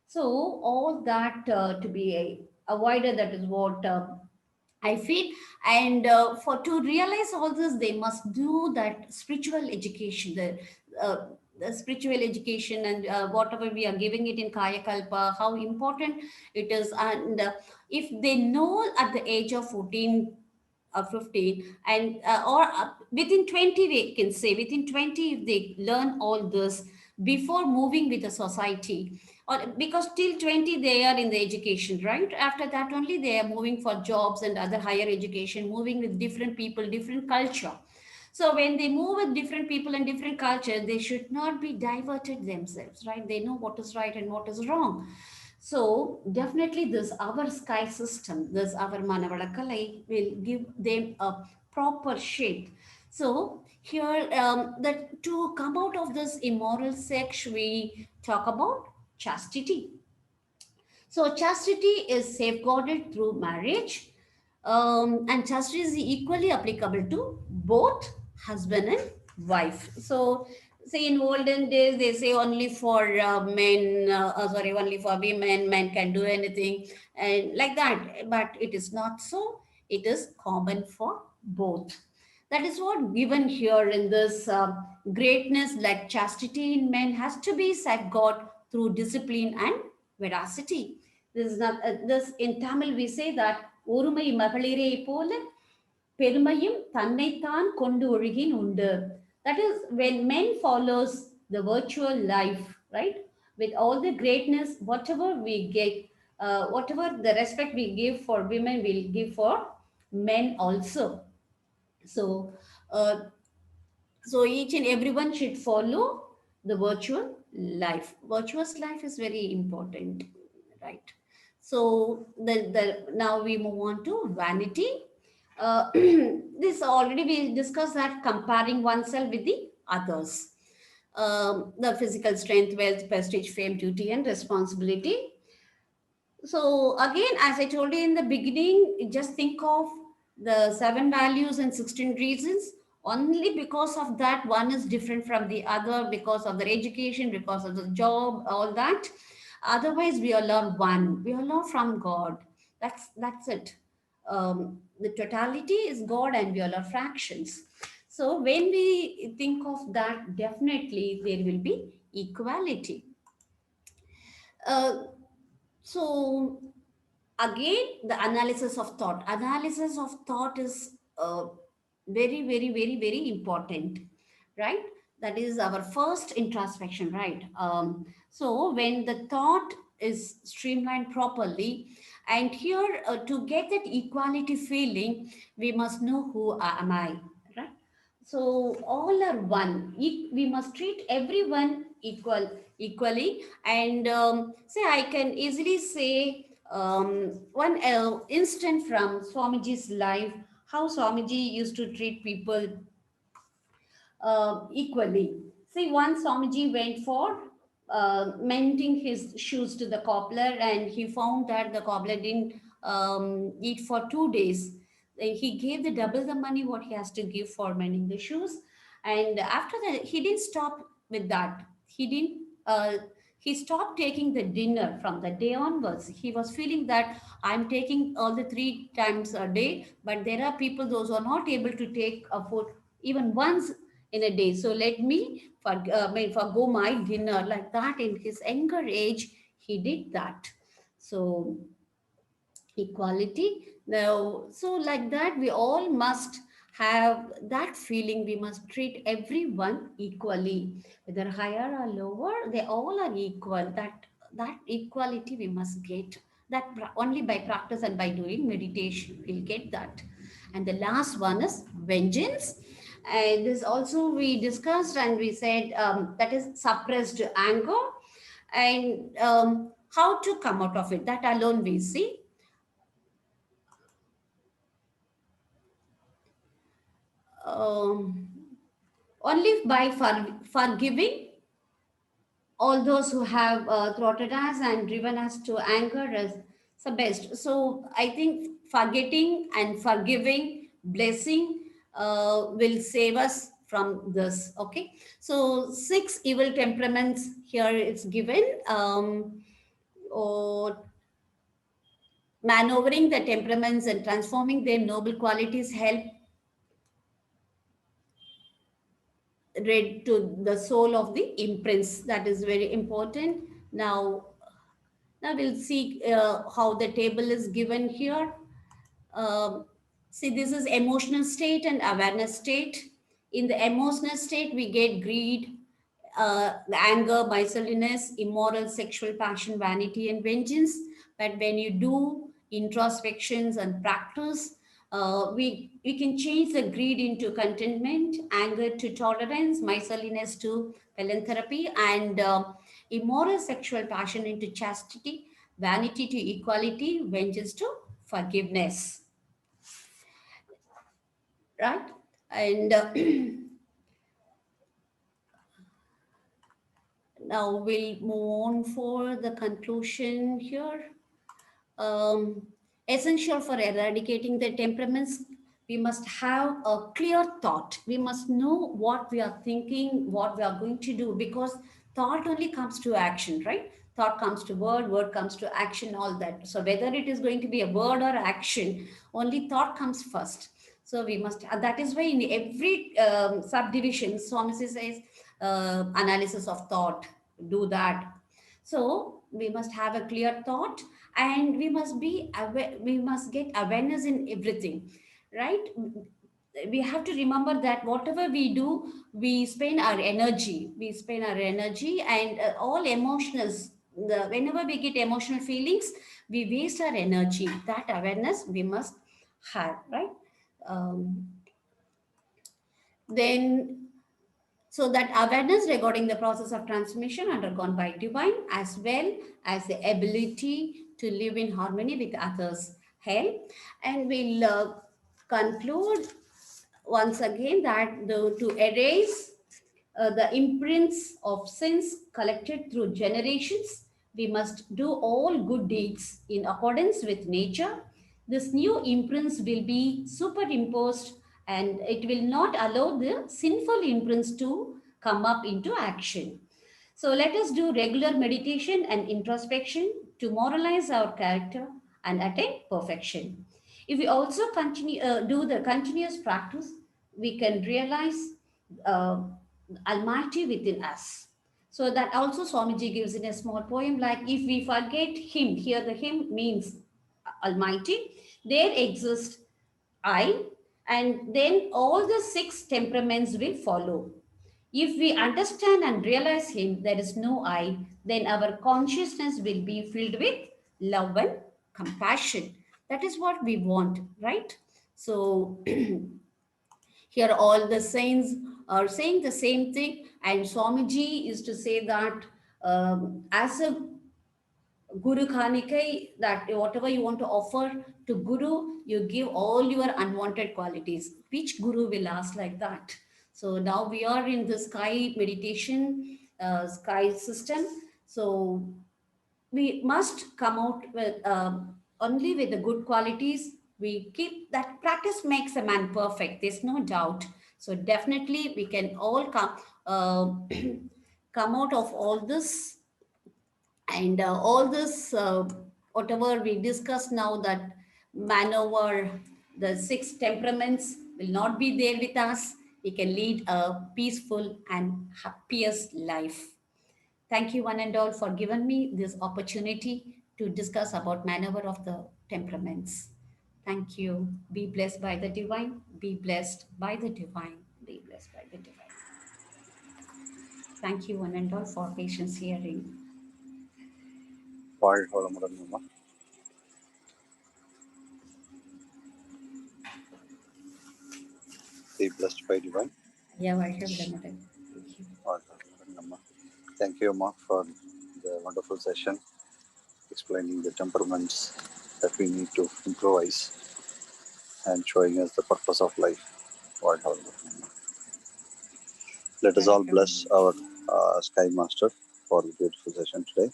So all that to be avoided, that is what I feel. And for to realize all this, they must do that spiritual education, the spiritual education, and whatever we are giving it in Kaya Kalpa, how important it is. And if they know at the age of 14 or 15, and or within 20, we can say within 20, if they learn all this before moving with the society, or because till 20 they are in the education, right? After that only they are moving for jobs and other higher education, moving with different people, different culture. So when they move with different people and different culture, they should not be diverted themselves, right? They know what is right and what is wrong. So definitely this our sky system, this our Manavalakalai will give them a proper shape. So Here, that to come out of this immoral sex, we talk about chastity. So chastity is safeguarded through marriage, and chastity is equally applicable to both husband and wife. So, say in olden days, they say only for men, sorry, only for women, men can do anything, and like that. But it is not so. It is common for both. That is what given here in this greatness, like chastity in men, has to be safeguarded through discipline and veracity. This is not this in Tamil we say that ஒருமை மகளிரை போல பெருமையும் தன்னைத்தான் கொண்டு ஒழுகின் உண்டு. That is when men follows the virtual life, right? With all the greatness, whatever we get, whatever the respect we give for women, we'll give for men also. So, uh, so each and everyone should follow the virtual life. Virtuous life is very important, right? So the now we move on to vanity. This already we discussed that comparing oneself with the others. The physical strength, wealth, prestige, fame, duty, and responsibility. So again, as I told you in the beginning, just think of the 7 values and 16 reasons. Only because of that, one is different from the other, because of their education, because of the job, all that. Otherwise, we all are one. We all are from God. That's it. The totality is God, and we all are fractions. So when we think of that, definitely there will be equality. Uh, so again, the analysis of thought is very, very, very, very important, right? That is our first introspection, right? So when the thought is streamlined properly, and here to get that equality feeling, we must know who am I, right? So all are one. We must treat everyone equally. And say I can easily say one instant from Swamiji's life, how Swamiji used to treat people equally. See, once Swamiji went for mending his shoes to the cobbler, and he found that the cobbler didn't eat for 2 days. Then he gave the double the money what he has to give for mending the shoes. And after that, he didn't stop with that. He didn't. He stopped taking the dinner from the day onwards. He was feeling that I'm taking all the 3 times a day, but there are people those who are not able to take a food even once in a day. So let me forgo my dinner, like that. In his younger age, he did that. So equality. Now, so like that, we all must have that feeling. We must treat everyone equally, whether higher or lower. They all are equal. That equality we must get. That only by practice and by doing meditation we'll get that. And the last one is vengeance. And this also we discussed, and we said that is suppressed anger, and how to come out of it. That alone we see. um, Only by forgiving all those who have thwarted us and driven us to anger is the best. So I think forgetting and forgiving, blessing will save us from this. Okay. So 6 evil temperaments here it's given. Or maneuvering the temperaments and transforming their noble qualities help read to the soul of the imprints. That is very important. Now we'll see how the table is given here. um, See, this is emotional state and awareness state. In the emotional state we get greed, the anger, miserliness, immoral sexual passion, vanity, and vengeance. But when you do introspections and practice, we can change the greed into contentment, anger to tolerance, miserliness to philanthropy, and immoral sexual passion into chastity, vanity to equality, vengeance to forgiveness. Right? And now we'll move on for the conclusion here. Essential for eradicating the temperaments, we must have a clear thought. We must know what we are thinking, what we are going to do, because thought only comes to action, right? Thought comes to word, word comes to action, all that. So whether it is going to be a word or action, only thought comes first. So we must, that is why in every subdivision, Swami says analysis of thought, do that. So we must have a clear thought, and we must be aware, we must get awareness in everything, right? We have to remember that whatever we do, we spend our energy, and all emotionals, whenever we get emotional feelings, we waste our energy. That awareness we must have, right? um, then so that awareness regarding the process of transformation undergone by divine, as well as the ability to live in harmony with others, help. And we'll conclude once again that to erase the imprints of sins collected through generations, we must do all good deeds in accordance with nature. This new imprints will be superimposed, and it will not allow the sinful imprints to come up into action. So let us do regular meditation and introspection to moralize our character and attain perfection. If we also continue do the continuous practice, we can realize uh, Almighty within us. So that also Swamiji gives in a small poem, like if we forget Him, here the Him means Almighty, there exists I, and then all the six temperaments will follow. If we understand and realize Him, there is no I, then our consciousness will be filled with love and compassion. That is what we want, right? So, here all the saints are saying the same thing, and Swamiji is to say that as a Guru Khanikai, that whatever you want to offer to Guru, you give all your unwanted qualities. Which Guru will ask like that? So now we are in the sky meditation, sky system. So we must come out with only with the good qualities. We keep that practice makes a man perfect. There's no doubt. So definitely we can all come come out of all this, and all this whatever we discussed now, that maneuver the six temperaments will not be there with us. We can lead a peaceful and happiest life. Thank you one and all for giving me this opportunity to discuss about maneuver of the temperaments. Thank you. Be blessed by the divine. Be blessed by the divine. Be blessed by the divine. Thank you one and all for patience hearing. வாழ்க வளமுடன் அம்மா. Be blessed by divine. Yeah, welcome, Ramadan. Thank you. வாழ்க வளமுடன் அம்மா. Thank you, Amma, for the wonderful session explaining the temperaments that we need to improvise and showing us the purpose of life. வாழ்க வளமுடன் அம்மா. Let us all bless our Sky Master for the beautiful session today.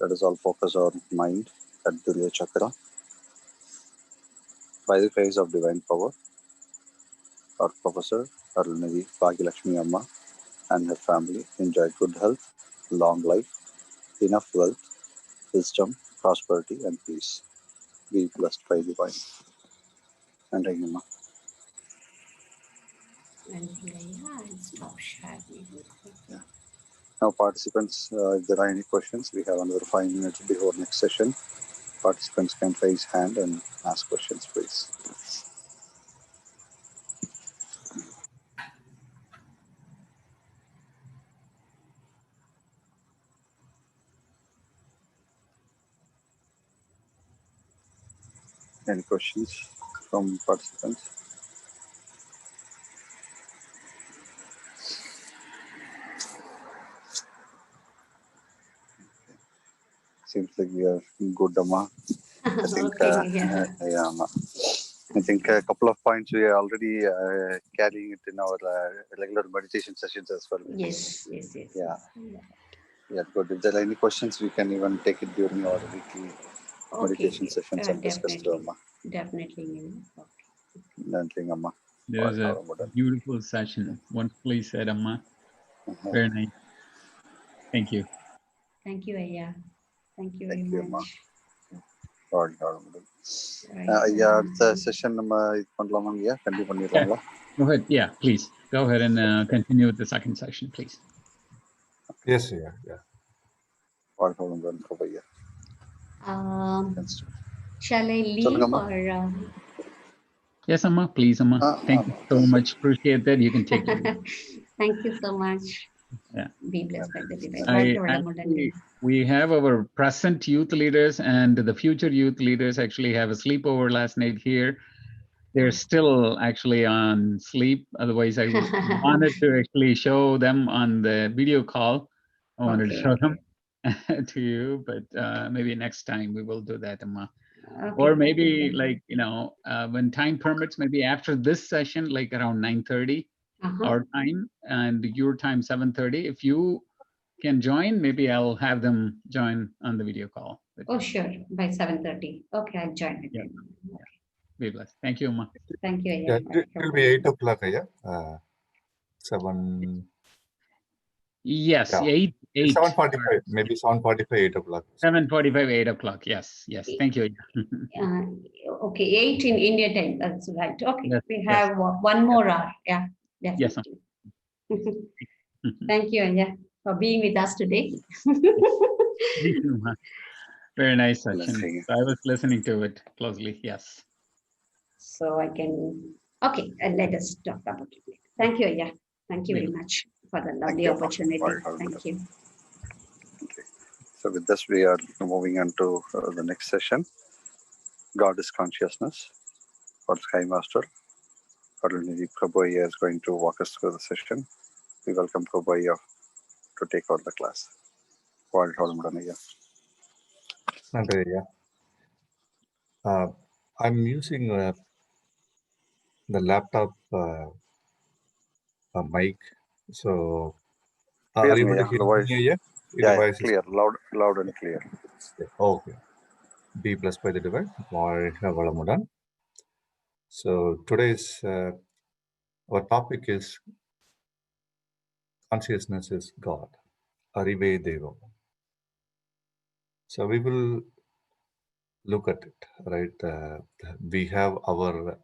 Let us all focus our mind at Durya Chakra. By the grace of divine power, our Professor Arulnidhi Bhagilakshmi Amma and her family enjoy good health, long life, enough wealth, wisdom, prosperity, and peace. Be blessed by divine. And Amma. And yeah, and stop sharing. Yeah. Now, participants, if there are any questions, we have another 5 minutes before next session. Participants can raise hand and ask questions, please. Any questions from participants? Seems like we are good, Amma. I think, Okay, yeah. yeah, Amma. I think a couple of points we are already carrying it in our regular meditation sessions as well. Yes, yes, yes. Yeah. Yeah. Yeah, good. If there are any questions, we can even take it during our weekly meditation sessions and discuss through, Amma. Definitely. Nothing, Amma. There was a beautiful session. Wonderfully said, Amma. Very nice. Thank you. Thank you, Ayya. Thank you very Thank you, Amma. much. ஐயா அடுத்த session நம்ம இது பண்ணலாமா ஐயா கண்டிப்பா பண்ணிடலாங்களா? Go ahead. Yeah, please. Go ahead and continue with the second section, please. Yes, yeah. வாழ்க வளமுடன் ஐயா. Shall I leave or? Yes, Amma, please, Amma. Thank you so much. Appreciate that. You can take it. Thank you so much. Yeah. Be blessed by the divine. We have our present youth leaders and the future youth leaders actually have a sleepover last night here. They're still actually on sleep. Otherwise, I wanted to actually show them on the video call. I wanted to show them to you, but maybe next time we will do that, Amma. Or maybe like, when time permits, maybe after this session, like around 9:30 our time and your time 7:30. If you can join, maybe I'll have them join on the video call. Oh, sure. By 7:30. Okay, I'll join with them. Yeah. Be blessed. Thank you, Amma. Thank you. Yeah, it will be 8 o'clock, yeah. 7. Yes, Yeah. 8. 7:45, maybe 7:45, 8 o'clock. 7:45, 8 o'clock. Yes. Thank you. Okay, 8 in India time. That's right. Okay, yes, we have one more hour. Yeah, definitely. Yes. Thank you, Anya, for being with us today. Thank you, Amma. Very nice session. I was listening to it closely. Yes. So I can. Okay, and let us talk about it. Thank you, Anya. Thank you very much for the lovely opportunity. Thank you. Okay. So with this, we are moving on to the next session. God is consciousness for Sky Master. Arunidhi Prabhuya is going to walk us through the session. We welcome Prabhuya to take over the class. I'm using the laptop mic, so are you able to hear me? Yeah, clear, loud and clear. Okay. Be blessed by the divine. So today's our topic is consciousness is God. Arive Deva. So we will look at it, right? We have our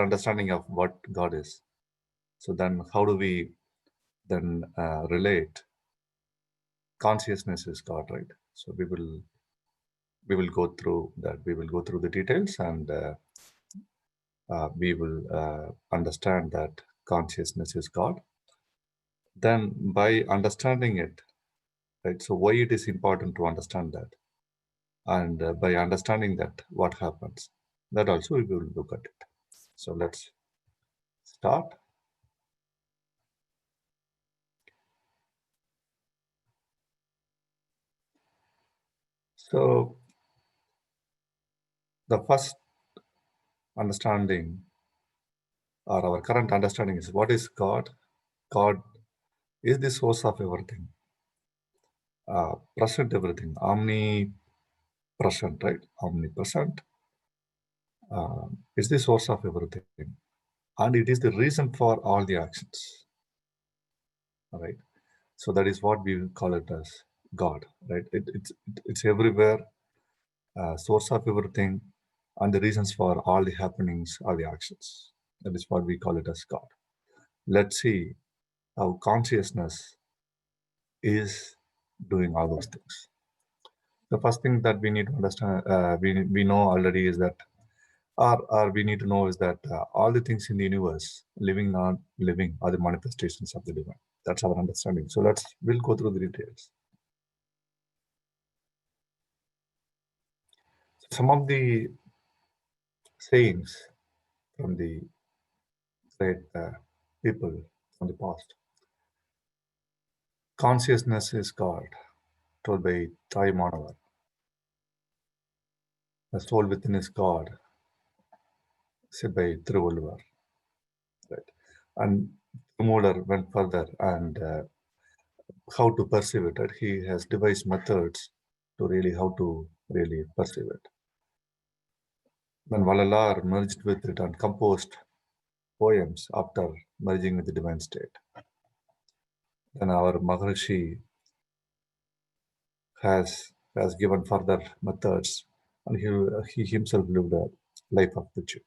understanding of what God is. So then how do we then relate consciousness is God, right? So we will go through that. We will go through the details and we will understand that consciousness is God. Then by understanding it, right? So why it is important to understand that, and by understanding that, what happens? That also we will look at it. So let's start. So the first understanding or our current understanding is what is God? God is the source of everything, present everything, omnipresent, right? Omnipresent is the source of everything, and it is the reason for all the actions. All right. So that is what we call it as God, right? It's everywhere, source of everything, and the reasons for all the happenings, all the actions. That is what we call it as God. Let's see how consciousness is doing all those things. The first thing that we need to understand, we know already, is that, or we need to know is that all the things in the universe, living, non-living, are the manifestations of the divine. That's our understanding. So we'll go through the details. Some of the sayings from the great people from the past. Consciousness is God, told by Thai Manavar. The soul within is God, said by Thiruvalluvar. Right. And Thirumolar went further and how to perceive it, right? He has devised methods to really how to really perceive it. Then Valalar merged with it and composed poems after merging with the divine state. Then our Maharishi has given further methods, and he himself lived a life of virtue.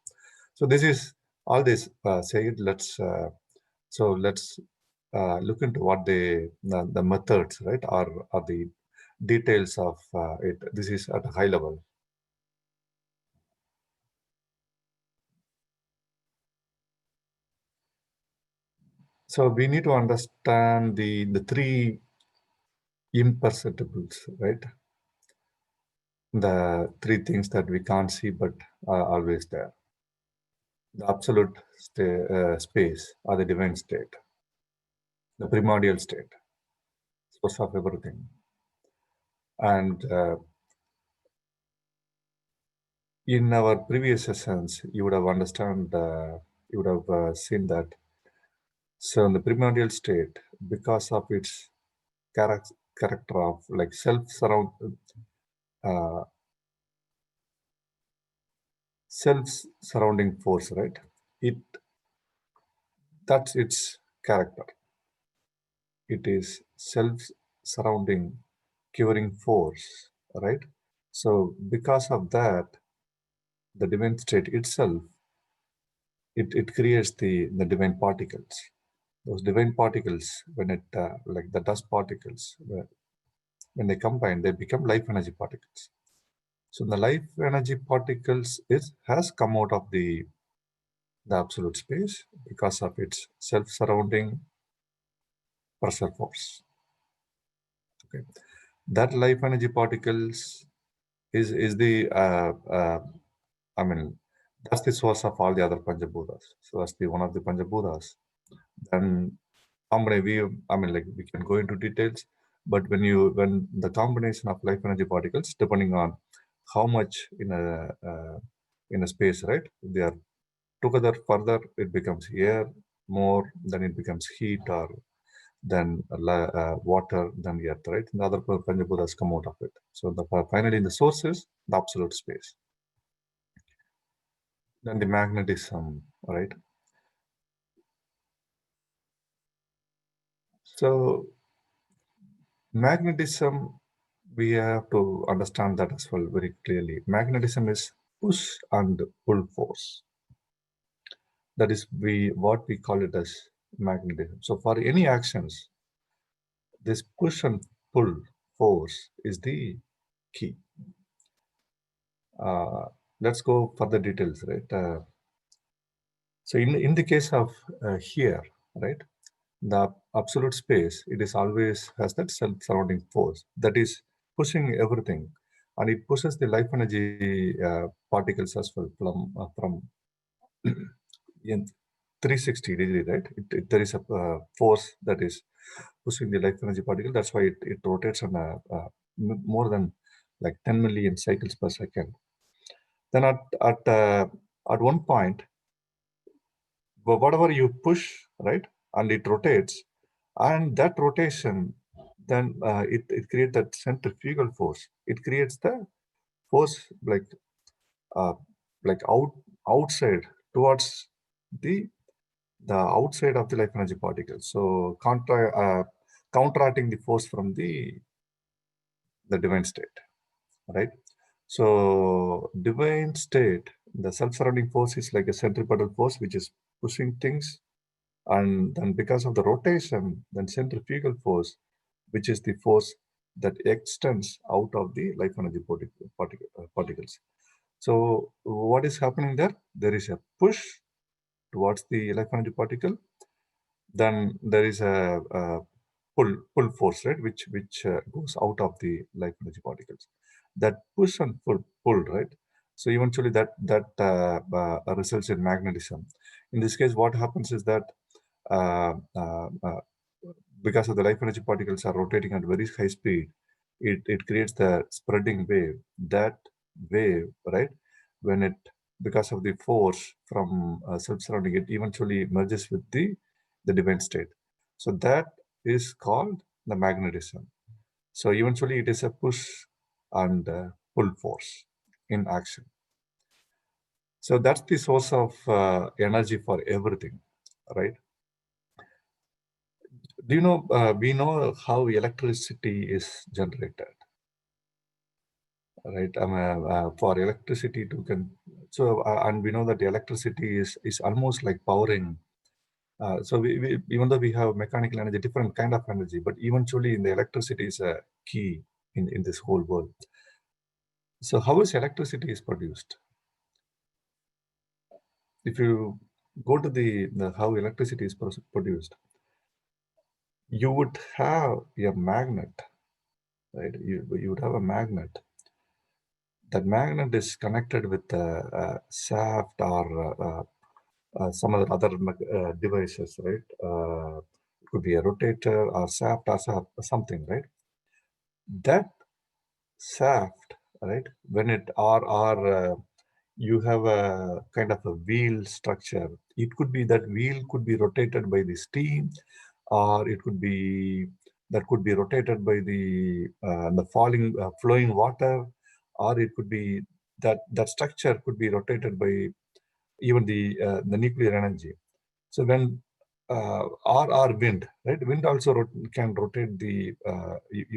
So this is all this said. Let's look into what the methods, right, are the details of it. This is at a high level. So we need to understand the three imperceptibles, right? The three things that we can't see but are always there. The absolute space or the divine state, the primordial state, source of everything. And in our previous sessions, you would have you would have seen that. So in the primordial state, because of its character of like uh, self-surrounding force, right? That's its character. It is self-surrounding, curing force, right? So because of that, the divine state itself, it creates the divine particles. Those divine particles, when it like the dust particles, when they combine, they become life energy particles. So the life energy particles has come out of the absolute space because of its self-surrounding pressure force. Okay, that life energy particles is the I mean, that's the source of all the other Panchabhutas. So that's the one of the Panchabhutas. Then like we can go into details, but when the combination of life energy particles, depending on how much in a space, right? They are together further, it becomes air more, then it becomes heat, or then water, then the earth, right? And the other Panchabhutas come out of it. So finally, the source is the absolute space. Then the magnetism, right? So magnetism, we have to understand that as well very clearly. Magnetism is push and pull force. That is what we call it as magnetism. So for any actions, this push and pull force is the key. Let's go further details, right? So in the case of here, right, the absolute space, it is always has that self-surrounding force that is pushing everything, and it pushes the life energy particles as well from in 360-degree, right? There is a force that is pushing the life energy particle. That's why it rotates on more than like 10 million cycles per second. Then at one point, whatever you push, right, and it rotates, and that rotation, then it creates that centrifugal force. It creates the force uh, like outside towards the outside of the life energy particle. So counteracting the force from the divine state, right? So divine state, the self-surrounding force is like a centripetal force which is pushing things, and then because of the rotation, then centrifugal force, which is the force that extends out of the life energy particles. So what is happening there? There is a push towards the life energy particle. Then there is a pull force, right, which goes out of the life energy particles. That push and pull, right. So eventually that results in magnetism. In this case, what happens is that uh, uh, uh, because of the life energy particles are rotating at very high speed, it creates the spreading wave. That wave, right, when it because of the force from self-surrounding, it eventually merges with the divine state. So that is called the magnetism. So eventually it is a push and pull force in action. So that's the source of energy for everything, right? Do you know, we know how electricity is generated, right? For electricity to and we know that electricity is almost like powering. So even though we have mechanical energy, different kind of energy, but eventually in the electricity is a key in this whole world. So how is electricity is produced? If you go to the how electricity is produced, you would have a magnet, right? You would have a magnet. That magnet is connected with a shaft or some other devices, right? It could be a rotator or shaft or something, right? That shaft, right? When it you have a kind of a wheel structure. It could be that wheel could be rotated by the steam, or it could be that could be rotated by the flowing water, or it could be that structure could be rotated by even the nuclear energy. So when or wind, right? Wind also can rotate you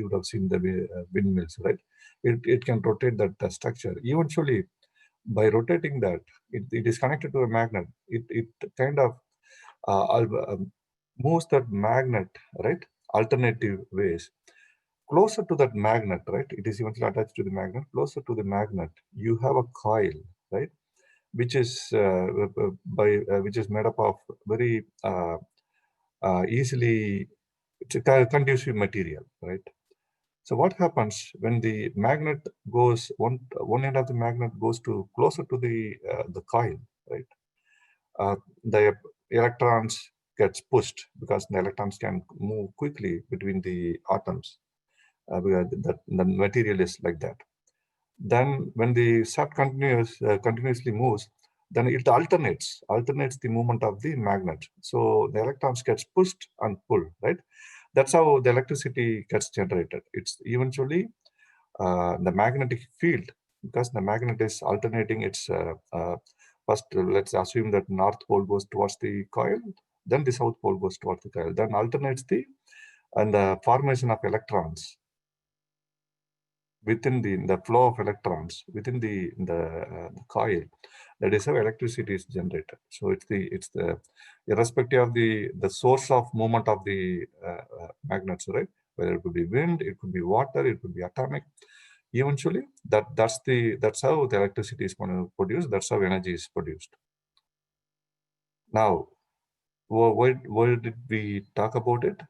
would have seen the windmills, right? It can rotate that structure. Eventually, by rotating that, it is connected to a magnet. It kind of moves that magnet, right? Alternative ways. Closer to that magnet, right? It is eventually attached to the magnet. Closer to the magnet, you have a coil, right? Which is which is made up of very easily conducive material, right? So what happens when the magnet goes one end of the magnet goes to closer to the coil, right? The electrons gets pushed because the electrons can move quickly between the atoms because the material is like that. Then when the shaft continuously moves, then it alternates the movement of the magnet. So the electrons gets pushed and pulled, right? That's how the electricity gets generated. It's eventually the magnetic field, because the magnet is alternating its first, let's assume that north pole goes towards the coil, then the south pole goes towards the coil, then alternates the formation of electrons within the flow of electrons within the coil. That is how electricity is generated. So it's the irrespective of the source of movement of the magnets, right? Whether it could be wind, it could be water, it could be atomic. Eventually, that's how the electricity is going to produce. That's how energy is produced. Now, why did we talk about it?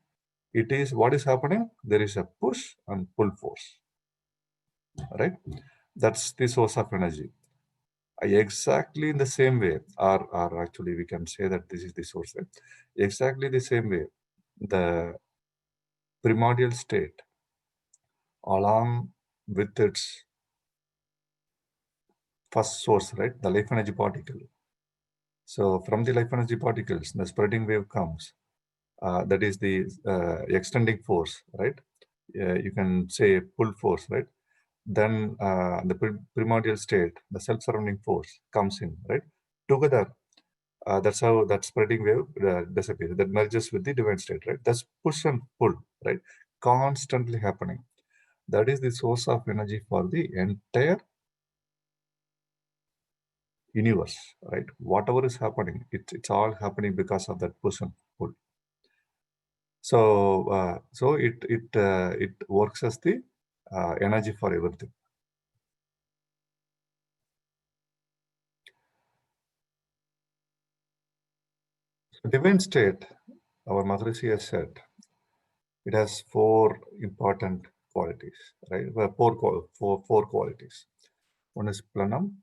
It is what is happening. There is a push and pull force, right? That's the source of energy. Exactly in the same way, or actually we can say that this is the source. Right? Exactly the same way, the primordial state, along with its first source, right, the life energy particle. So from the life energy particles, the spreading wave comes. That is the extending force, right? You can say pull force, right? Then the primordial state, the self-surrounding force comes in, right? Together, that's how that spreading wave disappears. That merges with the divine state, right? That's push and pull, right? Constantly happening. That is the source of energy for the entire universe, right? Whatever is happening, it's all happening because of that push and pull. So it works as the energy for everything. So divine state, our Maharishi has said, it has four important qualities, right? Well, four qualities. One is planam,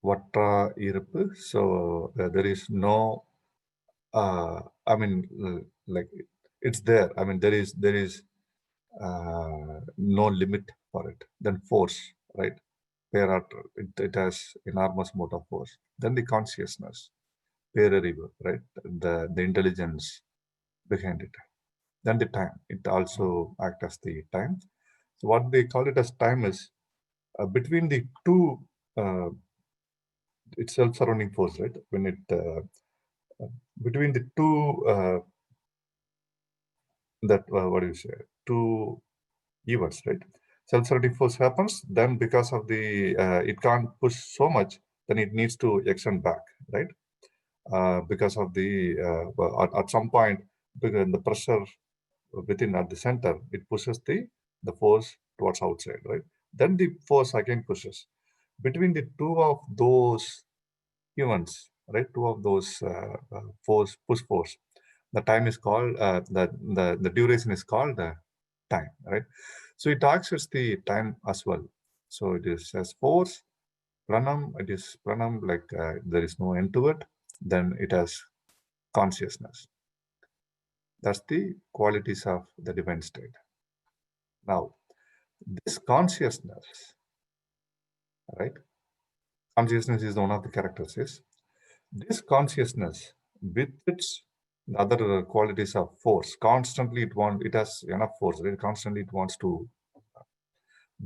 vatra, iruppu. So there is no, I mean, like it's there. I mean, there is no limit for it. Then force, right? Where it has enormous amount of force. Then the consciousness, right? The intelligence behind it. then the time. It also acts as the time. So what they call it as time is between the two, it's self-surrounding force, right? When it between the two what do you say? Two events, right? Self-surrounding force happens, then because of the it can't push so much, then it needs to extend back, right? Because of the at some point, because the pressure within at the center, it pushes the force towards outside, right? Then the force again pushes. Between the two of those events, right? Two of those force push force. The time is called the duration is called time, right? So it acts as the time as well. So it is as force pranam. It is pranam, like there is no end to it. Then it has consciousness. That's the qualities of the divine state. Now, this consciousness, right? Consciousness is one of the characteristics. This consciousness, with its other qualities of force, constantly it has enough force, right? Constantly it wants to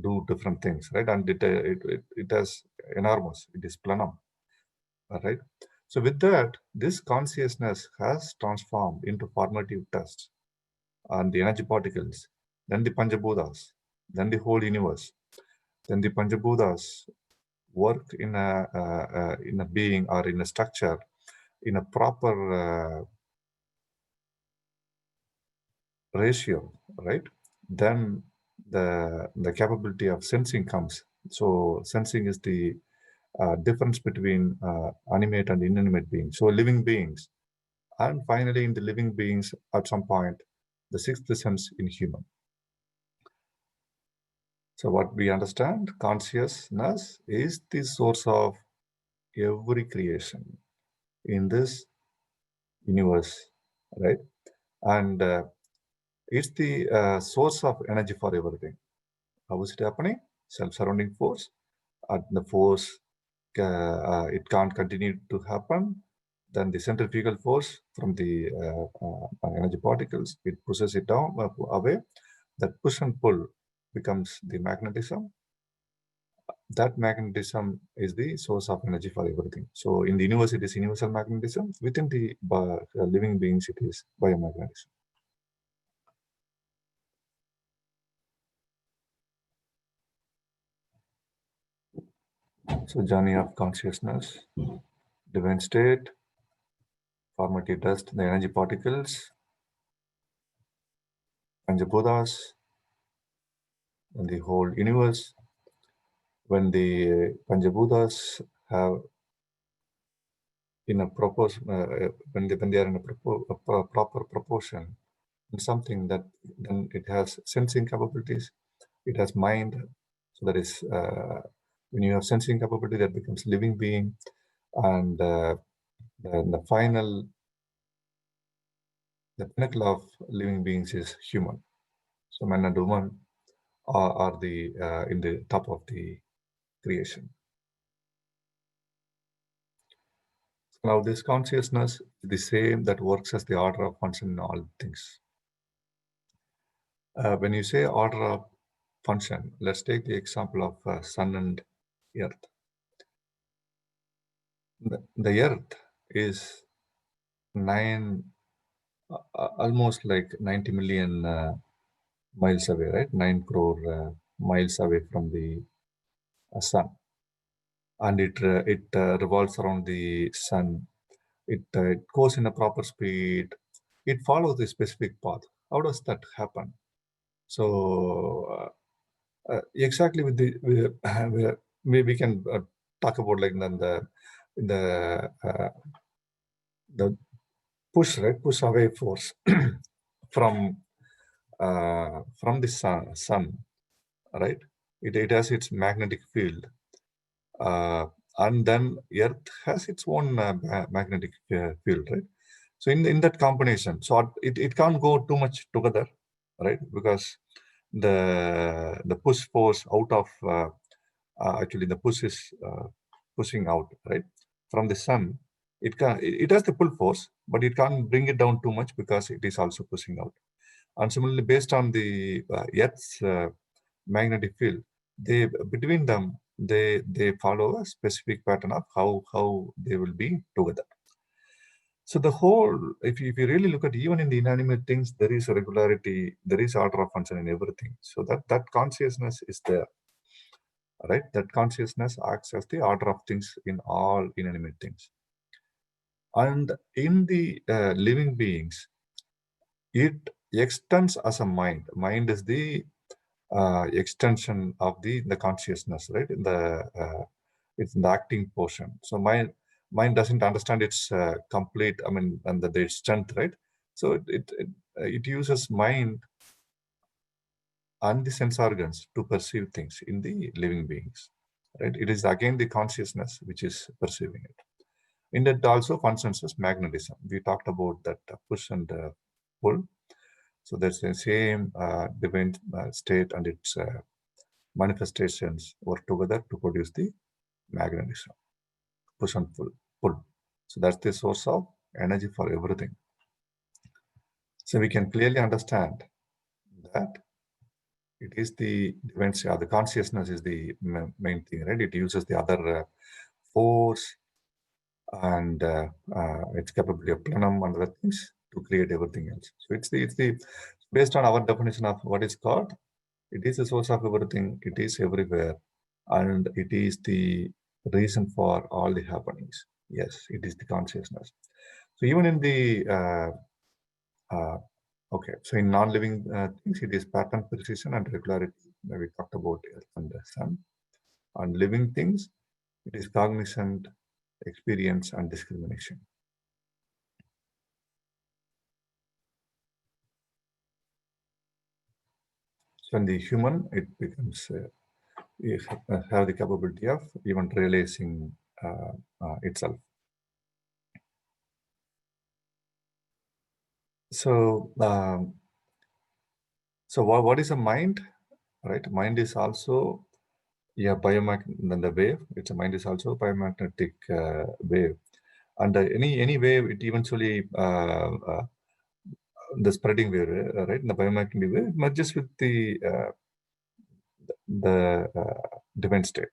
do different things, right? And it has enormous. It is planum, right? So with that, this consciousness has transformed into formative tests and the energy particles, then the Panchabhutas, then the whole universe, then the Panchabhutas work in a being or in a structure in a proper ratio, right? Then the capability of sensing comes. So sensing is the difference between animate and inanimate beings. So living beings, and finally in the living beings, at some point, the sixth sense in human. So what we understand, consciousness is the source of every creation in this universe, right? And it's the source of energy for everything. How is it happening? Self-surrounding force. At the force, it can't continue to happen. Then the centrifugal force from the energy particles, it pushes it down away. That push and pull becomes the magnetism. That magnetism is the source of energy for everything. So in the universe, it is universal magnetism. Within the living beings, it is biomagnetism. So journey of consciousness, divine state, formative dust, the energy particles, Panchabhutas, and the whole universe. When the Panchabhutas have in a when they are in a proper proportion, in something that then it has sensing capabilities, it has mind. So that is when you have sensing capability, that becomes living being, and the final, the pinnacle of living beings is human. So man and woman are the in the top of the creation. Now this consciousness is the same that works as the order of function in all things. When you say order of function, let's take the example of sun and earth. The earth is almost like 90 million miles away, right? 9 crore miles away from the sun, and it revolves around the sun. It goes in a proper speed. It follows the specific path. How does that happen? So exactly with we can talk about like the push, right? Push away force from the sun, right? It has its magnetic field, and then Earth has its own magnetic field, right? So in that combination, so it can't go too much together, right? Because the push force out of actually the push is pushing out, right, from the sun. It has the pull force, but it can't bring it down too much because it is also pushing out. And similarly, based on the Earth's magnetic field, between them they follow a specific pattern of how they will be together. So the whole, if you really look at even in the inanimate things, there is a regularity, there is order of function in everything. So that consciousness is there, right? That consciousness acts as the order of things in all inanimate things. And in the living beings, it extends as a mind. Mind is the extension of the consciousness, right? It's in the acting portion. So mind doesn't understand its complete, I mean, and the strength, right? So it uses mind and the sense organs to perceive things in the living beings, right? It is again the consciousness which is perceiving it. In that also functions as magnetism. We talked about that push and pull. So that's the same divine state and its manifestations work together to produce the magnetism, push and pull. So that's the source of energy for everything. So we can clearly understand that it is the divine state, the consciousness is the main thing, right? It uses the other force and its capability of plenum and other things to create everything else. So it's the based on our definition of what is God, it is the source of everything, it is everywhere, and it is the reason for all the happenings. Yes, it is the consciousness. So even in the okay, so in non-living things, it is pattern, precision, and regularity. We talked about earth and the sun. On living things, it is cognizant, experience, and discrimination. So in the human, it becomes you have the capability of even realizing itself. So, so what is a mind? Right, mind is also the wave. It's a mind is also a biomagnetic wave, and any wave it eventually the spreading wave, right? The biomagnetic wave merges with the divine state.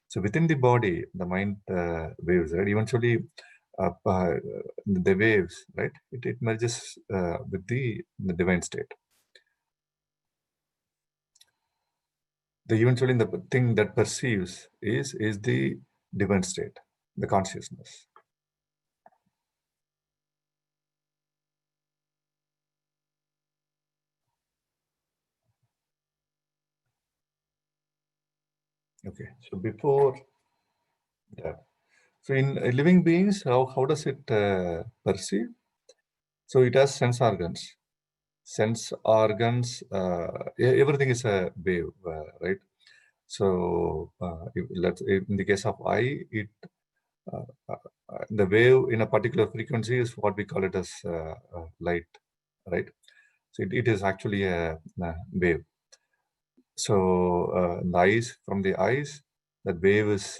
So within the body, the mind waves, right? Eventually, the waves, right? It merges with the divine state. The eventually the thing that perceives is the divine state, the consciousness. Okay, so before that, so in living beings, how does it perceive? So it has sense organs. Sense organs, everything is a wave, right? So in the case of eye, the wave in a particular frequency is what we call it as light, right? So it is actually a wave. So the eyes, from the eyes, that wave is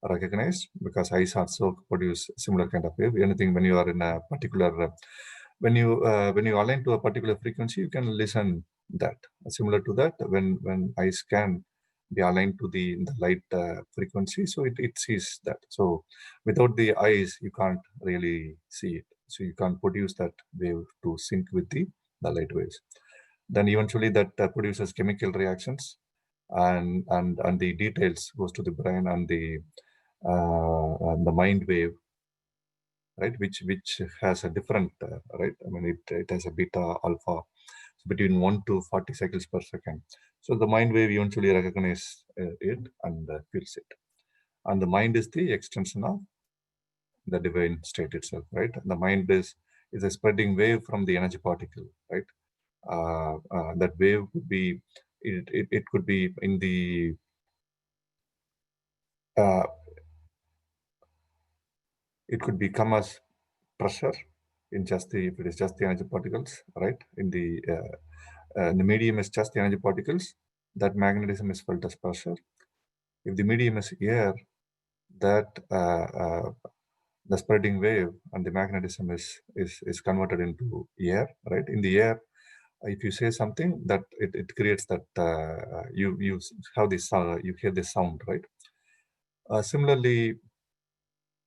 recognized because eyes also produce similar kind of wave. Anything when you are in a particular, when you align to a particular frequency, you can listen that. Similar to that, when eyes can be aligned to the light frequency, so it sees that. So without the eyes, you can't really see it. So you can't produce that wave to sync with the light waves. Then eventually that produces chemical reactions, and the details goes to the brain and the mind wave, right, which has a different right, I mean it has a beta alpha between 1 to 40 cycles per second. So the mind wave eventually recognize it and feels it, and the mind is the extension of the divine state itself, right? The mind is a spreading wave from the energy particle, right? That wave could be, it could be in the uh, it could become as pressure in just the, if it is just the energy particles, right? In the medium is just the energy particles, that magnetism is felt as pressure. If the medium is air, that the spreading wave and the magnetism is converted into air, right? In the air, if you say something, that it creates that you have this you hear this sound, right? Similarly,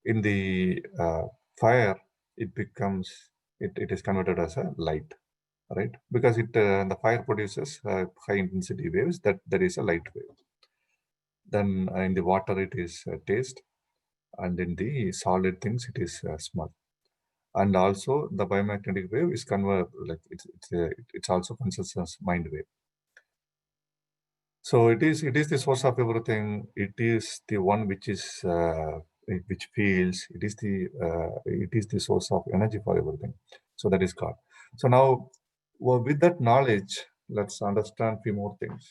in the fire, it is converted as a light, right? Because the fire produces high intensity waves, that there is a light wave. Then in the water it is taste, and in the solid things it is smell. And also the biomagnetic wave is like it's also consists as mind wave. So it is the source of everything. It is the one which is which feels. It is the source of energy for everything. So that is God. So now, with that knowledge, let's understand few more things.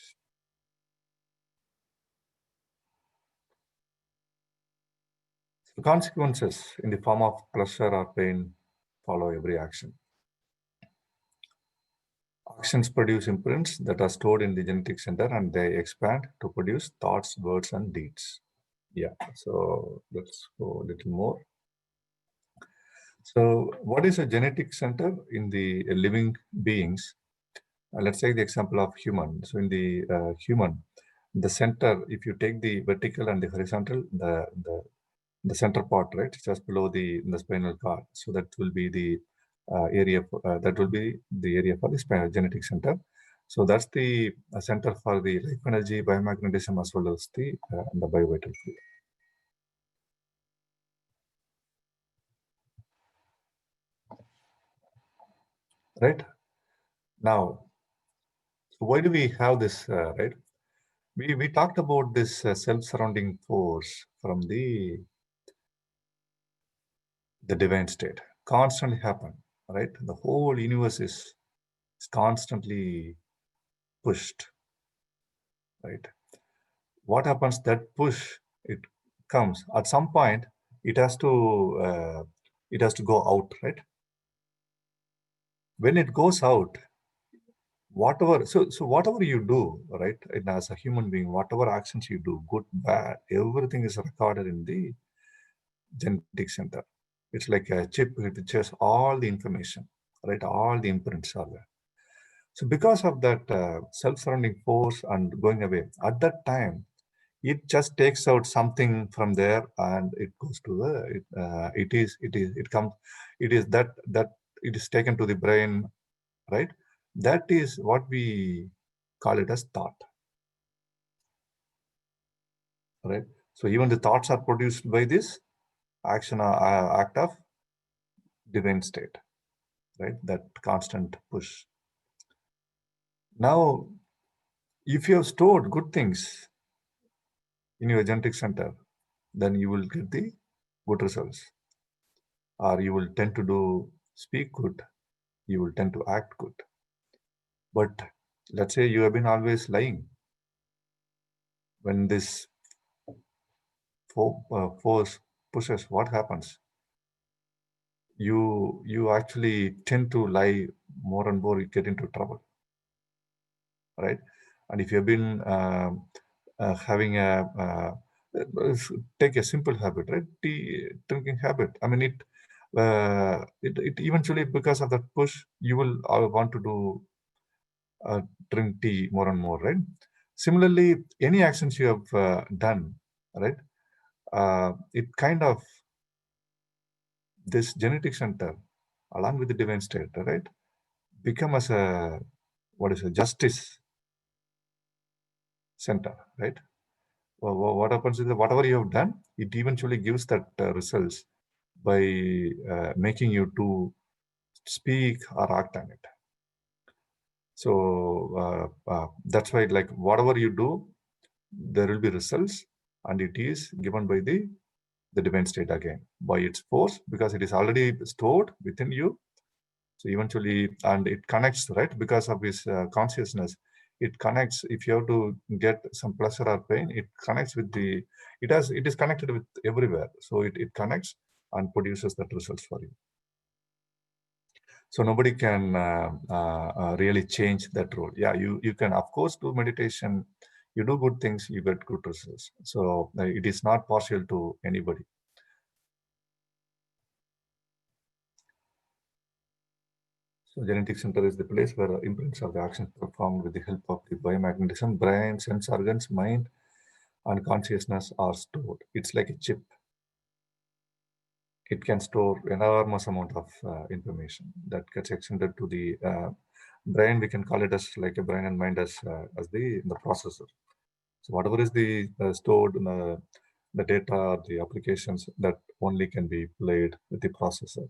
The consequences in the form of pleasure or pain follow every action. Actions produce imprints that are stored in the genetic center, and they expand to produce thoughts, words, and deeds. Yeah, so let's go a little more. So what is a genetic center in the living beings? Let's take the example of human. So in the human, the center, if you take the vertical and the horizontal, the center part, right, just below the spinal cord. So that will be the area. That will be the area for the spinal genetic center. So that's the center for the life energy, biomagnetism, as well as the biovital fluid. Right now, why do we have this? Right, we talked about this self-surrounding force from the divine state constantly happen, right? The whole universe is constantly pushed, right? What happens, that push, it comes at some point, it has to go out, right? When it goes out, whatever, so whatever you do, right, and as a human being, whatever actions you do, good, bad, everything is recorded in the genetic center. It's like a chip which has all the information, right? All the imprints are there. So because of that self-surrounding force and going away, at that time, it just takes out something from there and it goes to the, it is that it is taken to the brain, right? That is what we call it as thought, right? So even the thoughts are produced by this act of divine state, right? That constant push. Now, if you have stored good things in your genetic center, then you will get the good results, or you will tend to speak good, you will tend to act good. But let's say you have been always lying. When this force pushes, what happens? You actually tend to lie more and more, you get into trouble, right? And if you've been having take a simple habit, right? Tea drinking habit. I mean, it eventually, because of that push, you will want to do drink tea more and more, right? Similarly, any actions you have done, right? It kind of, this genetic center, along with the divine state, right, become as a, what is a justice center, right? What happens is that whatever you have done, it eventually gives that results by making you to speak or act on it. So that's why, like, whatever you do, there will be results, and it is given by the divine state again, by its force, because it is already stored within you. So eventually, and it connects, right? Because of his consciousness, it connects. If you have to get some pleasure or pain, it connects with the, it is connected with everywhere. So it connects and produces that results for you. So nobody can really change that role. Yeah, you can of course do meditation, you do good things, you get good results. So it is not partial to anybody. So genetic center is the place where imprints of the actions performed with the help of the biomagnetism, brain, sense organs, mind, and consciousness are stored. It's like a chip. It can store enormous amount of information that gets extended to the brain. We can call it as like a brain and mind as the processor. So whatever is the stored in the data, the applications, that only can be played with the processor.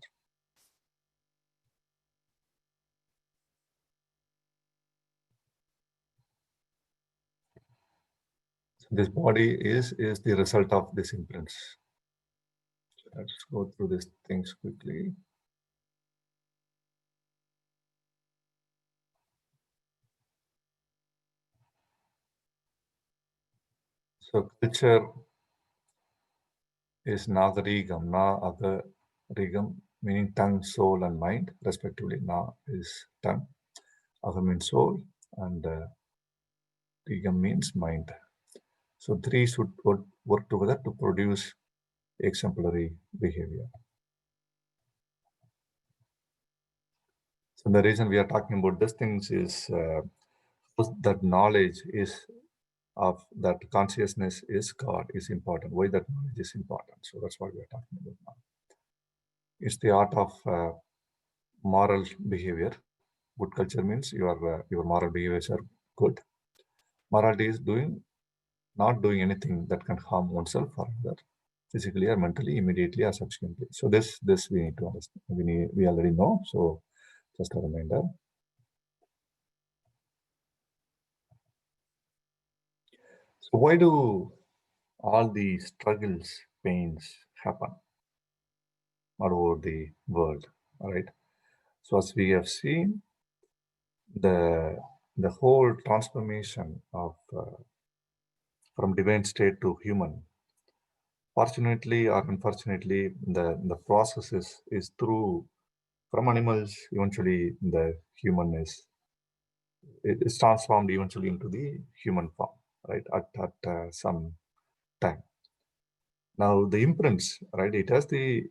So this body is the result of this imprints. So let's go through these things quickly. So culture is Nagarigam, Nagarigam, meaning tongue, soul, and mind, respectively. Na is tongue, Aga means soul, and Rigam means mind. So three should work together to produce exemplary behavior. So the reason we are talking about these things is that knowledge is of that consciousness is God is important. Why that knowledge is important? So that's what we are talking about now. It's the art of moral behavior. Good culture means your moral behaviors are good. Morality is not doing anything that can harm oneself or other, physically or mentally, immediately or subsequently. So this we need to understand. We already know. So just a reminder. So why do all the struggles, pains happen all over the world? All right. So as we have seen, the whole transformation of from divine state to human, fortunately or unfortunately, the process is through from animals. Eventually, the human is transformed eventually into the human form, right? At some time. Now the imprints, right? It has the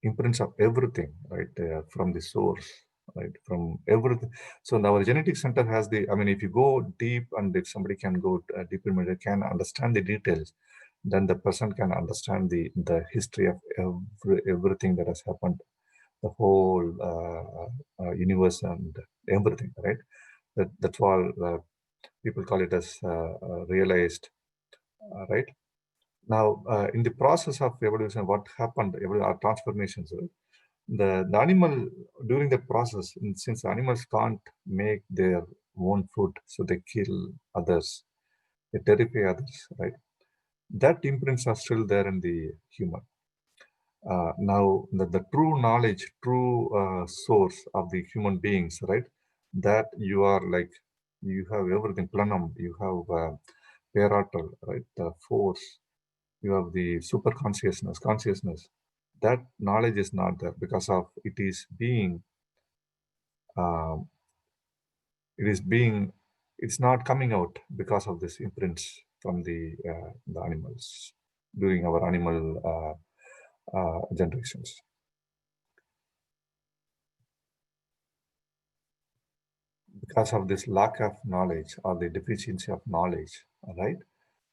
imprints of everything, right? From the source, right? From everything. So now our genetic center has the. I mean, if you go deep, and if somebody can go deep in it, can understand the details, then the person can understand the history of everything that has happened, the whole universe and everything, right? That's all people call it as realized, right? Now, in the process of evolution, what happened, our transformations, right? The animal during the process, since animals can't make their own food, so they kill others, they terrify others, right? That imprints are still there in the human. Now, the true knowledge, true source of the human beings, right? That you are like, you have everything, planum, you have paratal, right? The force, you have the super consciousness. That knowledge is not there because of um, it's not coming out because of this imprints from the animals during our animal generations. Because of this lack of knowledge or the deficiency of knowledge, right,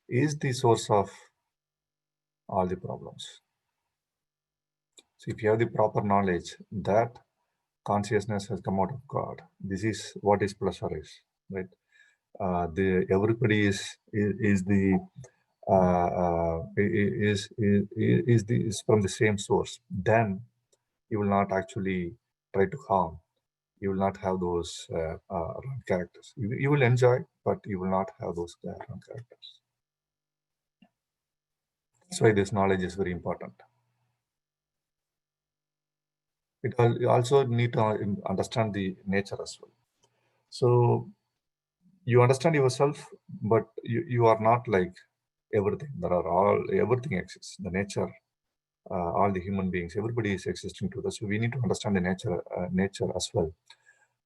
is the source of all the problems. So if you have the proper knowledge that consciousness has come out of God, this is what is pleasure is, right? The everybody is the is from the same source. Then you will not actually try to harm. You will not have those wrong characters. You will enjoy, but you will not have those wrong characters. That's why this knowledge is very important. You also need to understand the nature as well. So you understand yourself, but you are not like everything. Everything exists. The nature, all the human beings, everybody is existing to us. So we need to understand the nature as well,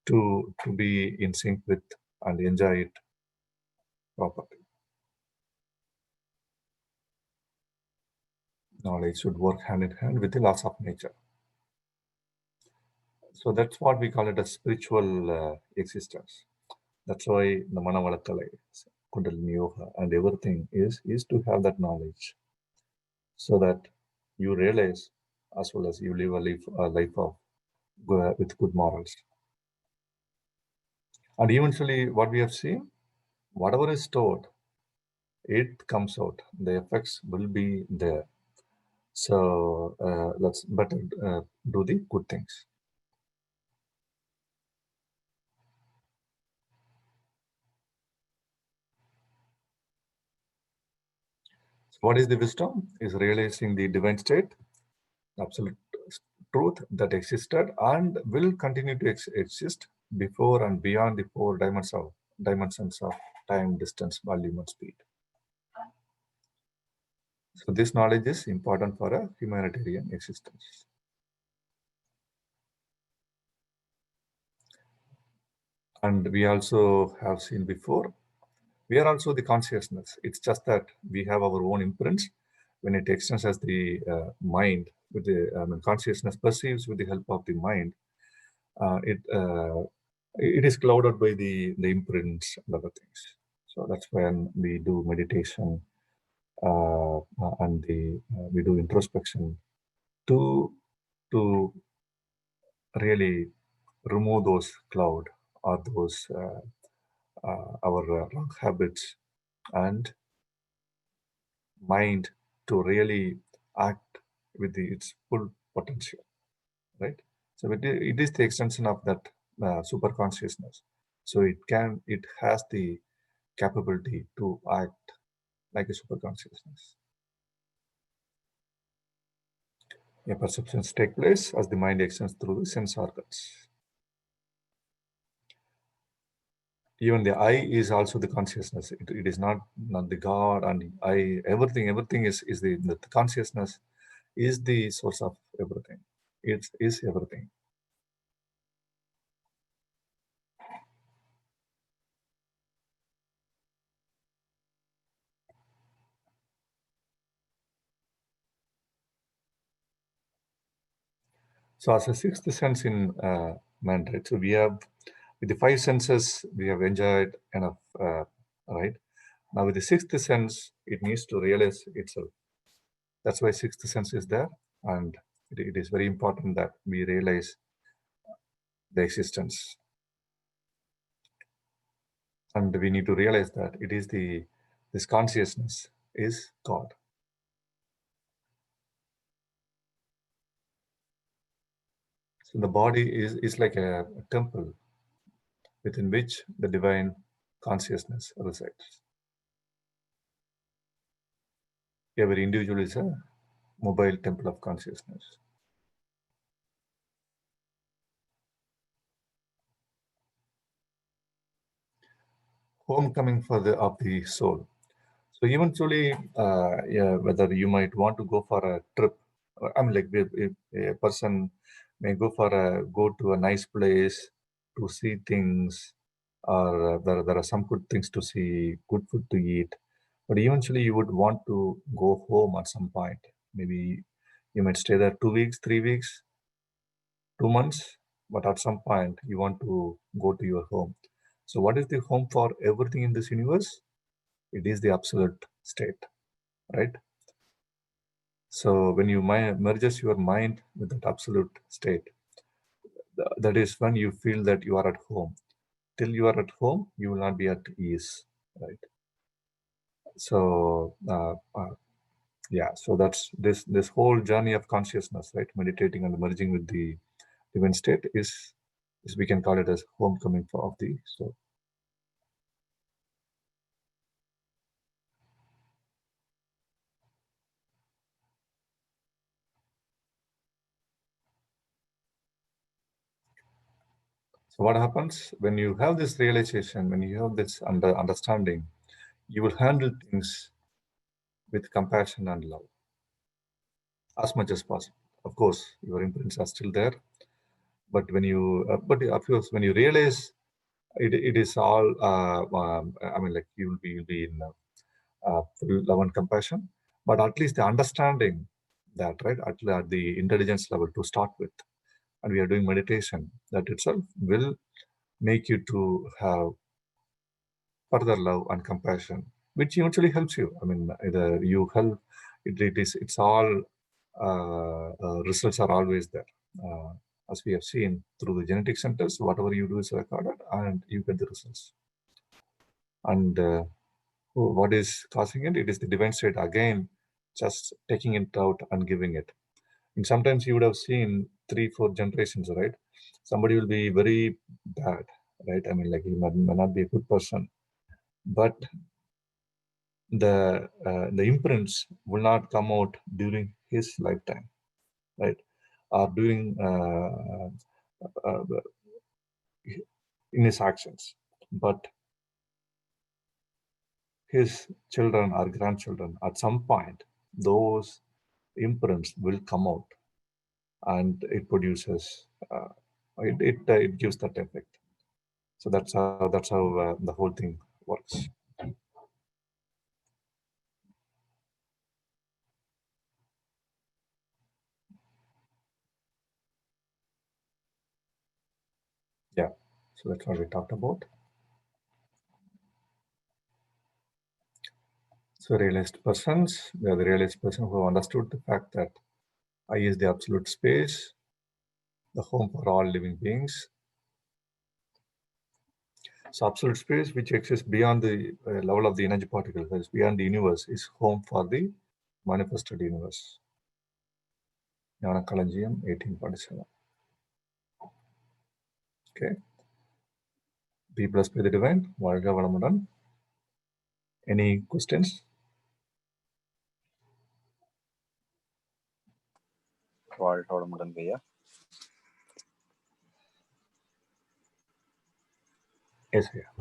to be in sync with and enjoy it properly. Knowledge should work hand in hand with the laws of nature. So that's what we call it a spiritual existence. That's why the Manavalakalai, Kundalini Yoga, and everything is to have that knowledge, so that you realize as well as you live a life of with good morals. And eventually, what we have seen, whatever is stored, it comes out. The effects will be there. So let's better do the good things. So what is the wisdom? Is realizing the divine state, absolute truth that existed and will continue to exist before and beyond the four dimensions of time, distance, volume, and speed. So this knowledge is important for a humanitarian existence. And we also have seen before, we are also the consciousness. It's just that we have our own imprints. When it extends as the mind, with the consciousness perceives with the help of the mind, it is clouded by the imprints and other things. So that's when we do meditation and we do introspection to really remove those cloud or those our wrong habits and mind to really act with its full potential, right? So it is the extension of that super consciousness. So it has the capability to act like a super consciousness. Yeah, perceptions take place as the mind extends through the sense organs. Even the I is also the consciousness. It is not the God and I. Everything is the consciousness is the source of everything. It is everything. So as a sixth sense in man, right? So we have with the five senses we have enjoyed enough, right? Now with the sixth sense, it needs to realize itself. That's why sixth sense is there, and it is very important that we realize the existence, and we need to realize that it is this consciousness is God. So the body is like a temple within which the divine consciousness resides. Every individual is a mobile temple of consciousness. Homecoming of the soul. So eventually, yeah, whether you might want to go for a trip, I mean, like if a person may go to a nice place to see things, or there are some good things to see, good food to eat, but eventually you would want to go home at some point. Maybe you might stay there 2 weeks, 3 weeks, 2 months, but at some point you want to go to your home. So, what is the home for everything in this universe? It is the absolute state, right? So, when you merges your mind with that absolute state, that is when you feel that you are at home. Till you are at home, you will not be at ease, right? So, yeah, so that's this whole journey of consciousness, right? Meditating and merging with the divine state is we can call it as homecoming of the soul. So what happens when you have this realization, when you have this understanding, you will handle things with compassion and love as much as possible. Of course, your imprints are still there, but but of course, when you realize it is all, I mean, like you'll be in full love and compassion, but at least the understanding that, right, at the intelligence level to start with, and we are doing meditation, that itself will make you to have further love and compassion, which eventually helps you. I mean, either you help, it's all results are always there. As we have seen through the genetic centers, whatever you do is recorded and you get the results. And what is causing it? It is the divine state again, just taking it out and giving it. And sometimes you would have seen 3-4 generations, right? Somebody will be very bad, right? I mean, like he may not be a good person, but the imprints will not come out during his lifetime, right? Or during in his actions, but his children or grandchildren, at some point, those imprints will come out, and it produces it gives that effect. So that's how the whole thing works. Yeah, so that's what we talked about. So realized persons, they are the realized person who understood the fact that I is the absolute space, the home for all living beings. So absolute space, which exists beyond the level of the energy particle, that is beyond the universe, is home for the manifested universe. Jnana Kalanjiyam, 1847. Okay. Be blessed by the divine. Valga Valamudan. Any questions? வாழ்க வளமுடன் ஐயா. Yes, yeah.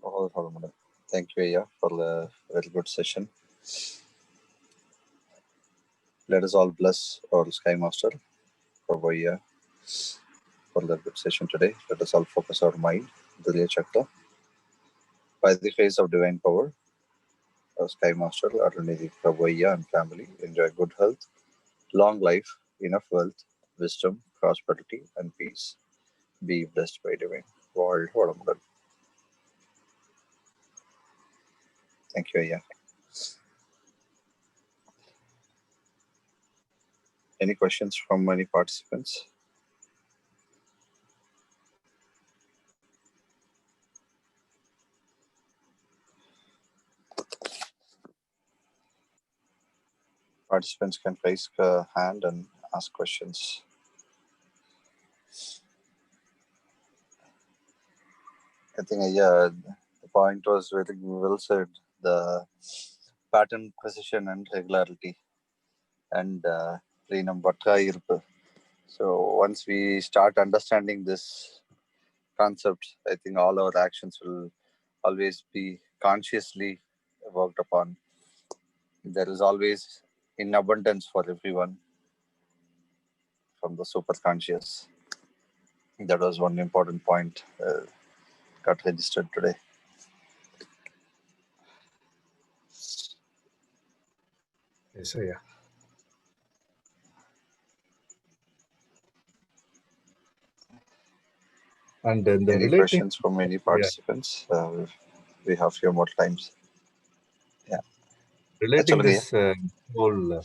வாழ்க வளமுடன். Thank you, Aya, for the very good session. Let us all bless our Sky Master, Prabhu Aya, for the good session today. Let us all focus our mind, Dilya Chakra. By the grace of divine power, our Sky Master, Arunidhi, Prabhu Aya and family enjoy good health, long life, enough wealth, wisdom, prosperity, and peace. Be blessed by divine. வாழ்க வளமுடன். Thank you, Aya. Any questions from any participants? Participants can raise a hand and ask questions. I think, yeah, the point was very well said. The pattern, precision, and regularity, and so once we start understanding this concept, I think all our actions will always be consciously worked upon. There is always in abundance for everyone from the super conscious. That was one important point got registered today. Yes, yeah. And then the Any relating questions from any participants? We have few more times. Yeah. Relating Actually, this whole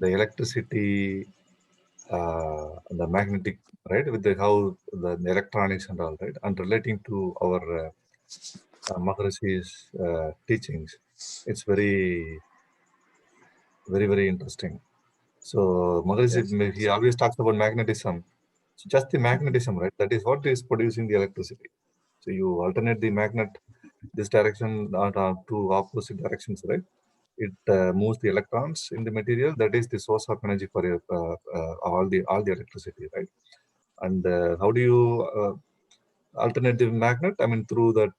the electricity, the magnetic, right, with the how the electronics and all, right, and relating to our Maharishi's teachings, it's very, very interesting. So Maharishi, yes. he always talks about magnetism. So just the magnetism, right, that is what is producing the electricity. So you alternate the magnet this direction to opposite directions, right? It moves the electrons in the material. That is the source of energy for all the electricity, right? And how do you alternate the magnet? I mean, through that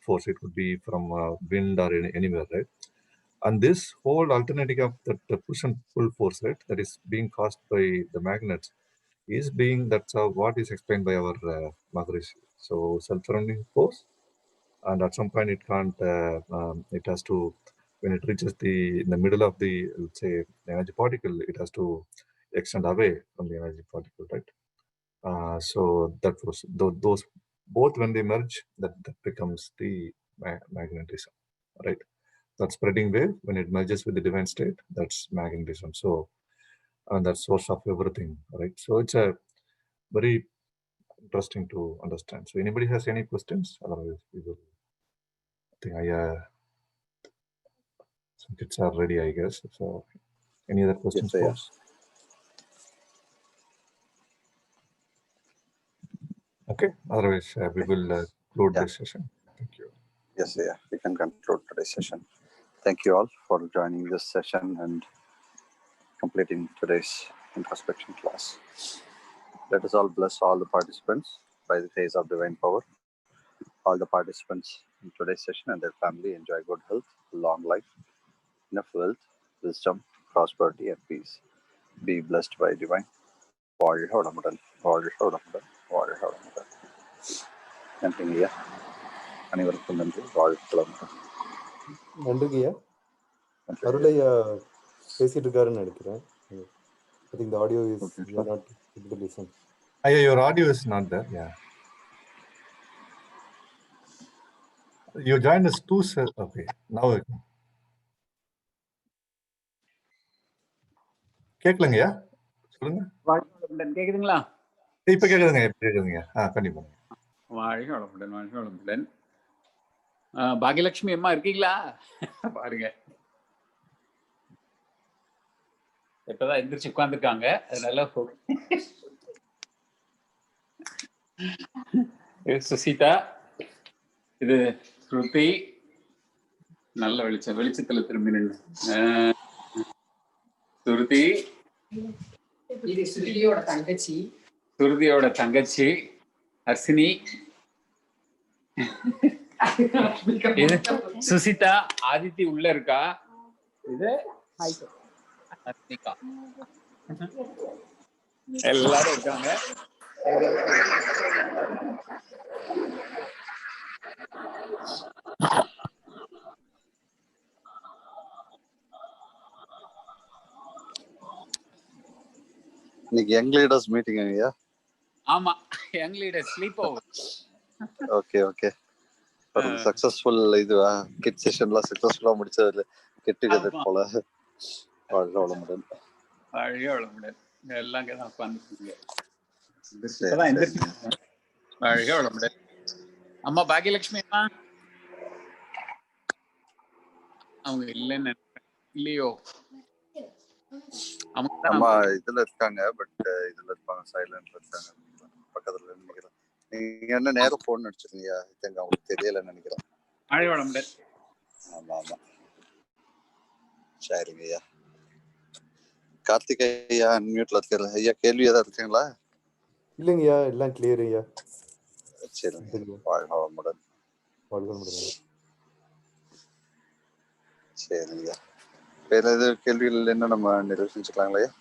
force. It would be from wind or anywhere, right? And this whole alternating of that push and pull force, right, that is being caused by the magnets, is being, that's what is explained by our Maharishi. So self-surrounding force, and at some point it can't, it has to, when it reaches in the middle of the, let's say, energy particle, it has to extend away from the energy particle, right? So that was those both when they merge, that becomes the magnetism, right? That spreading wave, when it merges with the divine state, that's magnetism. So, and that's source of everything, right? So it's a very interesting to understand. So anybody has any questions? Otherwise, we will. I think some kids are ready, I guess. So any other questions, Yes, folks? Okay. Otherwise, we will conclude Yeah. this session. Thank you. Yes, yeah, we can conclude today's session. Thank you all for joining this session and completing today's introspection class. Let us all bless all the participants by the face of divine power. All the participants in today's session and their family enjoy good health, long life, enough wealth, wisdom, prosperity, and peace. Be blessed by divine. வாழ்க வளமுடன், வாழ்க வளமுடன், வாழ்க வளமுடன். நன்றிங்கய்யா, அனைவருக்கும் நன்றி. வாழ்க வளமுடன். நன்றிங்கய்யா. நன்றி. அருளையா பேசிட்டு இருக்காருன்னு நினைக்கிறேன். I think the audio is Okay, we are not able to listen. Your audio is not there. Yeah. You joined us too, sir. Okay. Now கேட்கலங்கய்யா, சொல்லுங்க. வாழ்க வளமுடன். கேக்குதுங்களா? இப்ப கேக்குதுங்க, இப்ப கேக்குதுங்க. கண்டிப்பா. வாழ்க வளமுடன், வாழ்க வளமுடன். பாகியலட்சுமி அம்மா இருக்கீங்களா? பாருங்க, இப்பதான் எந்திரிச்சு உட்கார்ந்துருக்காங்க. அதனால சுசிதா, இது ஸ்ருதி, நல்ல வெளிச்சத்துல திரும்பி நின்று. ஸ்ருதி, இது சுருதியோட தங்கச்சி. சுருதியோட தங்கச்சி அர்சினி, இது சுசிதா. ஆதித்தி உள்ள இருக்கா. இது அர்னிகா. எல்லாரும் இருக்காங்க. இன்னைக்கு யங் லீடர்ஸ் மீட்டிங் ஐயா. ஆமா, young leader sleep over. Okay okay. ஒரு சக்சஸ்ஃபுல் இதுவா கிட் செஷன்லாம் சக்சஸ்ஃபுல்லா முடிச்சதுல கெட் டுகெதர் போல. வாழ்க வளமுடன், வாழ்க வளமுடன். எல்லாம் அங்கதான் உட்கார்ந்துருக்கீங்க. வாழ்க வளமுடன். அம்மா பாகியலட்சுமி அம்மா அவங்க இல்லைன்னு இல்லையோ? அம்மா இதுல இருக்காங்க, பட் இதுல இருப்பாங்க, சைலண்ட்ல இருக்காங்க, பக்கத்துல நினைக்கிறேன். நீங்க என்ன நேரம் போன் அடிச்சிருக்கீங்க, அவங்களுக்கு தெரியலன்னு நினைக்கிறேன். வாழ்க வளமுடன். ஆமா ஆமா, சரிங்க ஐயா. கார்த்திக் ஐயா மியூட்ல இருக்காரு ஐயா. கேள்வி ஏதாவது இருக்குங்களா? இல்லைங்கய்யா, எல்லாம் கிளியர் ஐயா. சரிங்க, வாழ்க வளமுடன். வாழ்க வளமுடன். சரிங்க, வேற எது கேள்விகள் என்ன நம்ம நிறைவு செஞ்சுக்கலாங்களா ஐயா?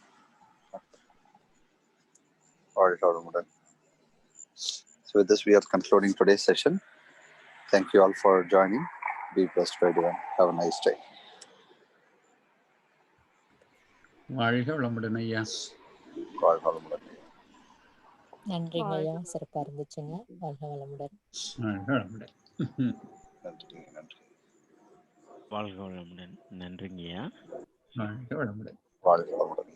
வாழ்க வளமுடன். So with this we are concluding today's session. Thank you all for joining. Be blessed by divine. Have a nice day. வாழ்க வளமுடன் ஐயா. வாழ்க வளமுடன். நன்றிங்க ஐயா, சிறப்பா இருந்துச்சுங்க. வாழ்க வளமுடன். வாழ்க வளமுடன். நன்றி நன்றி. வாழ்க வளமுடன். நன்றிங்கய்யா. வாழ்க வளமுடன். வாழ்க வளமுடன்.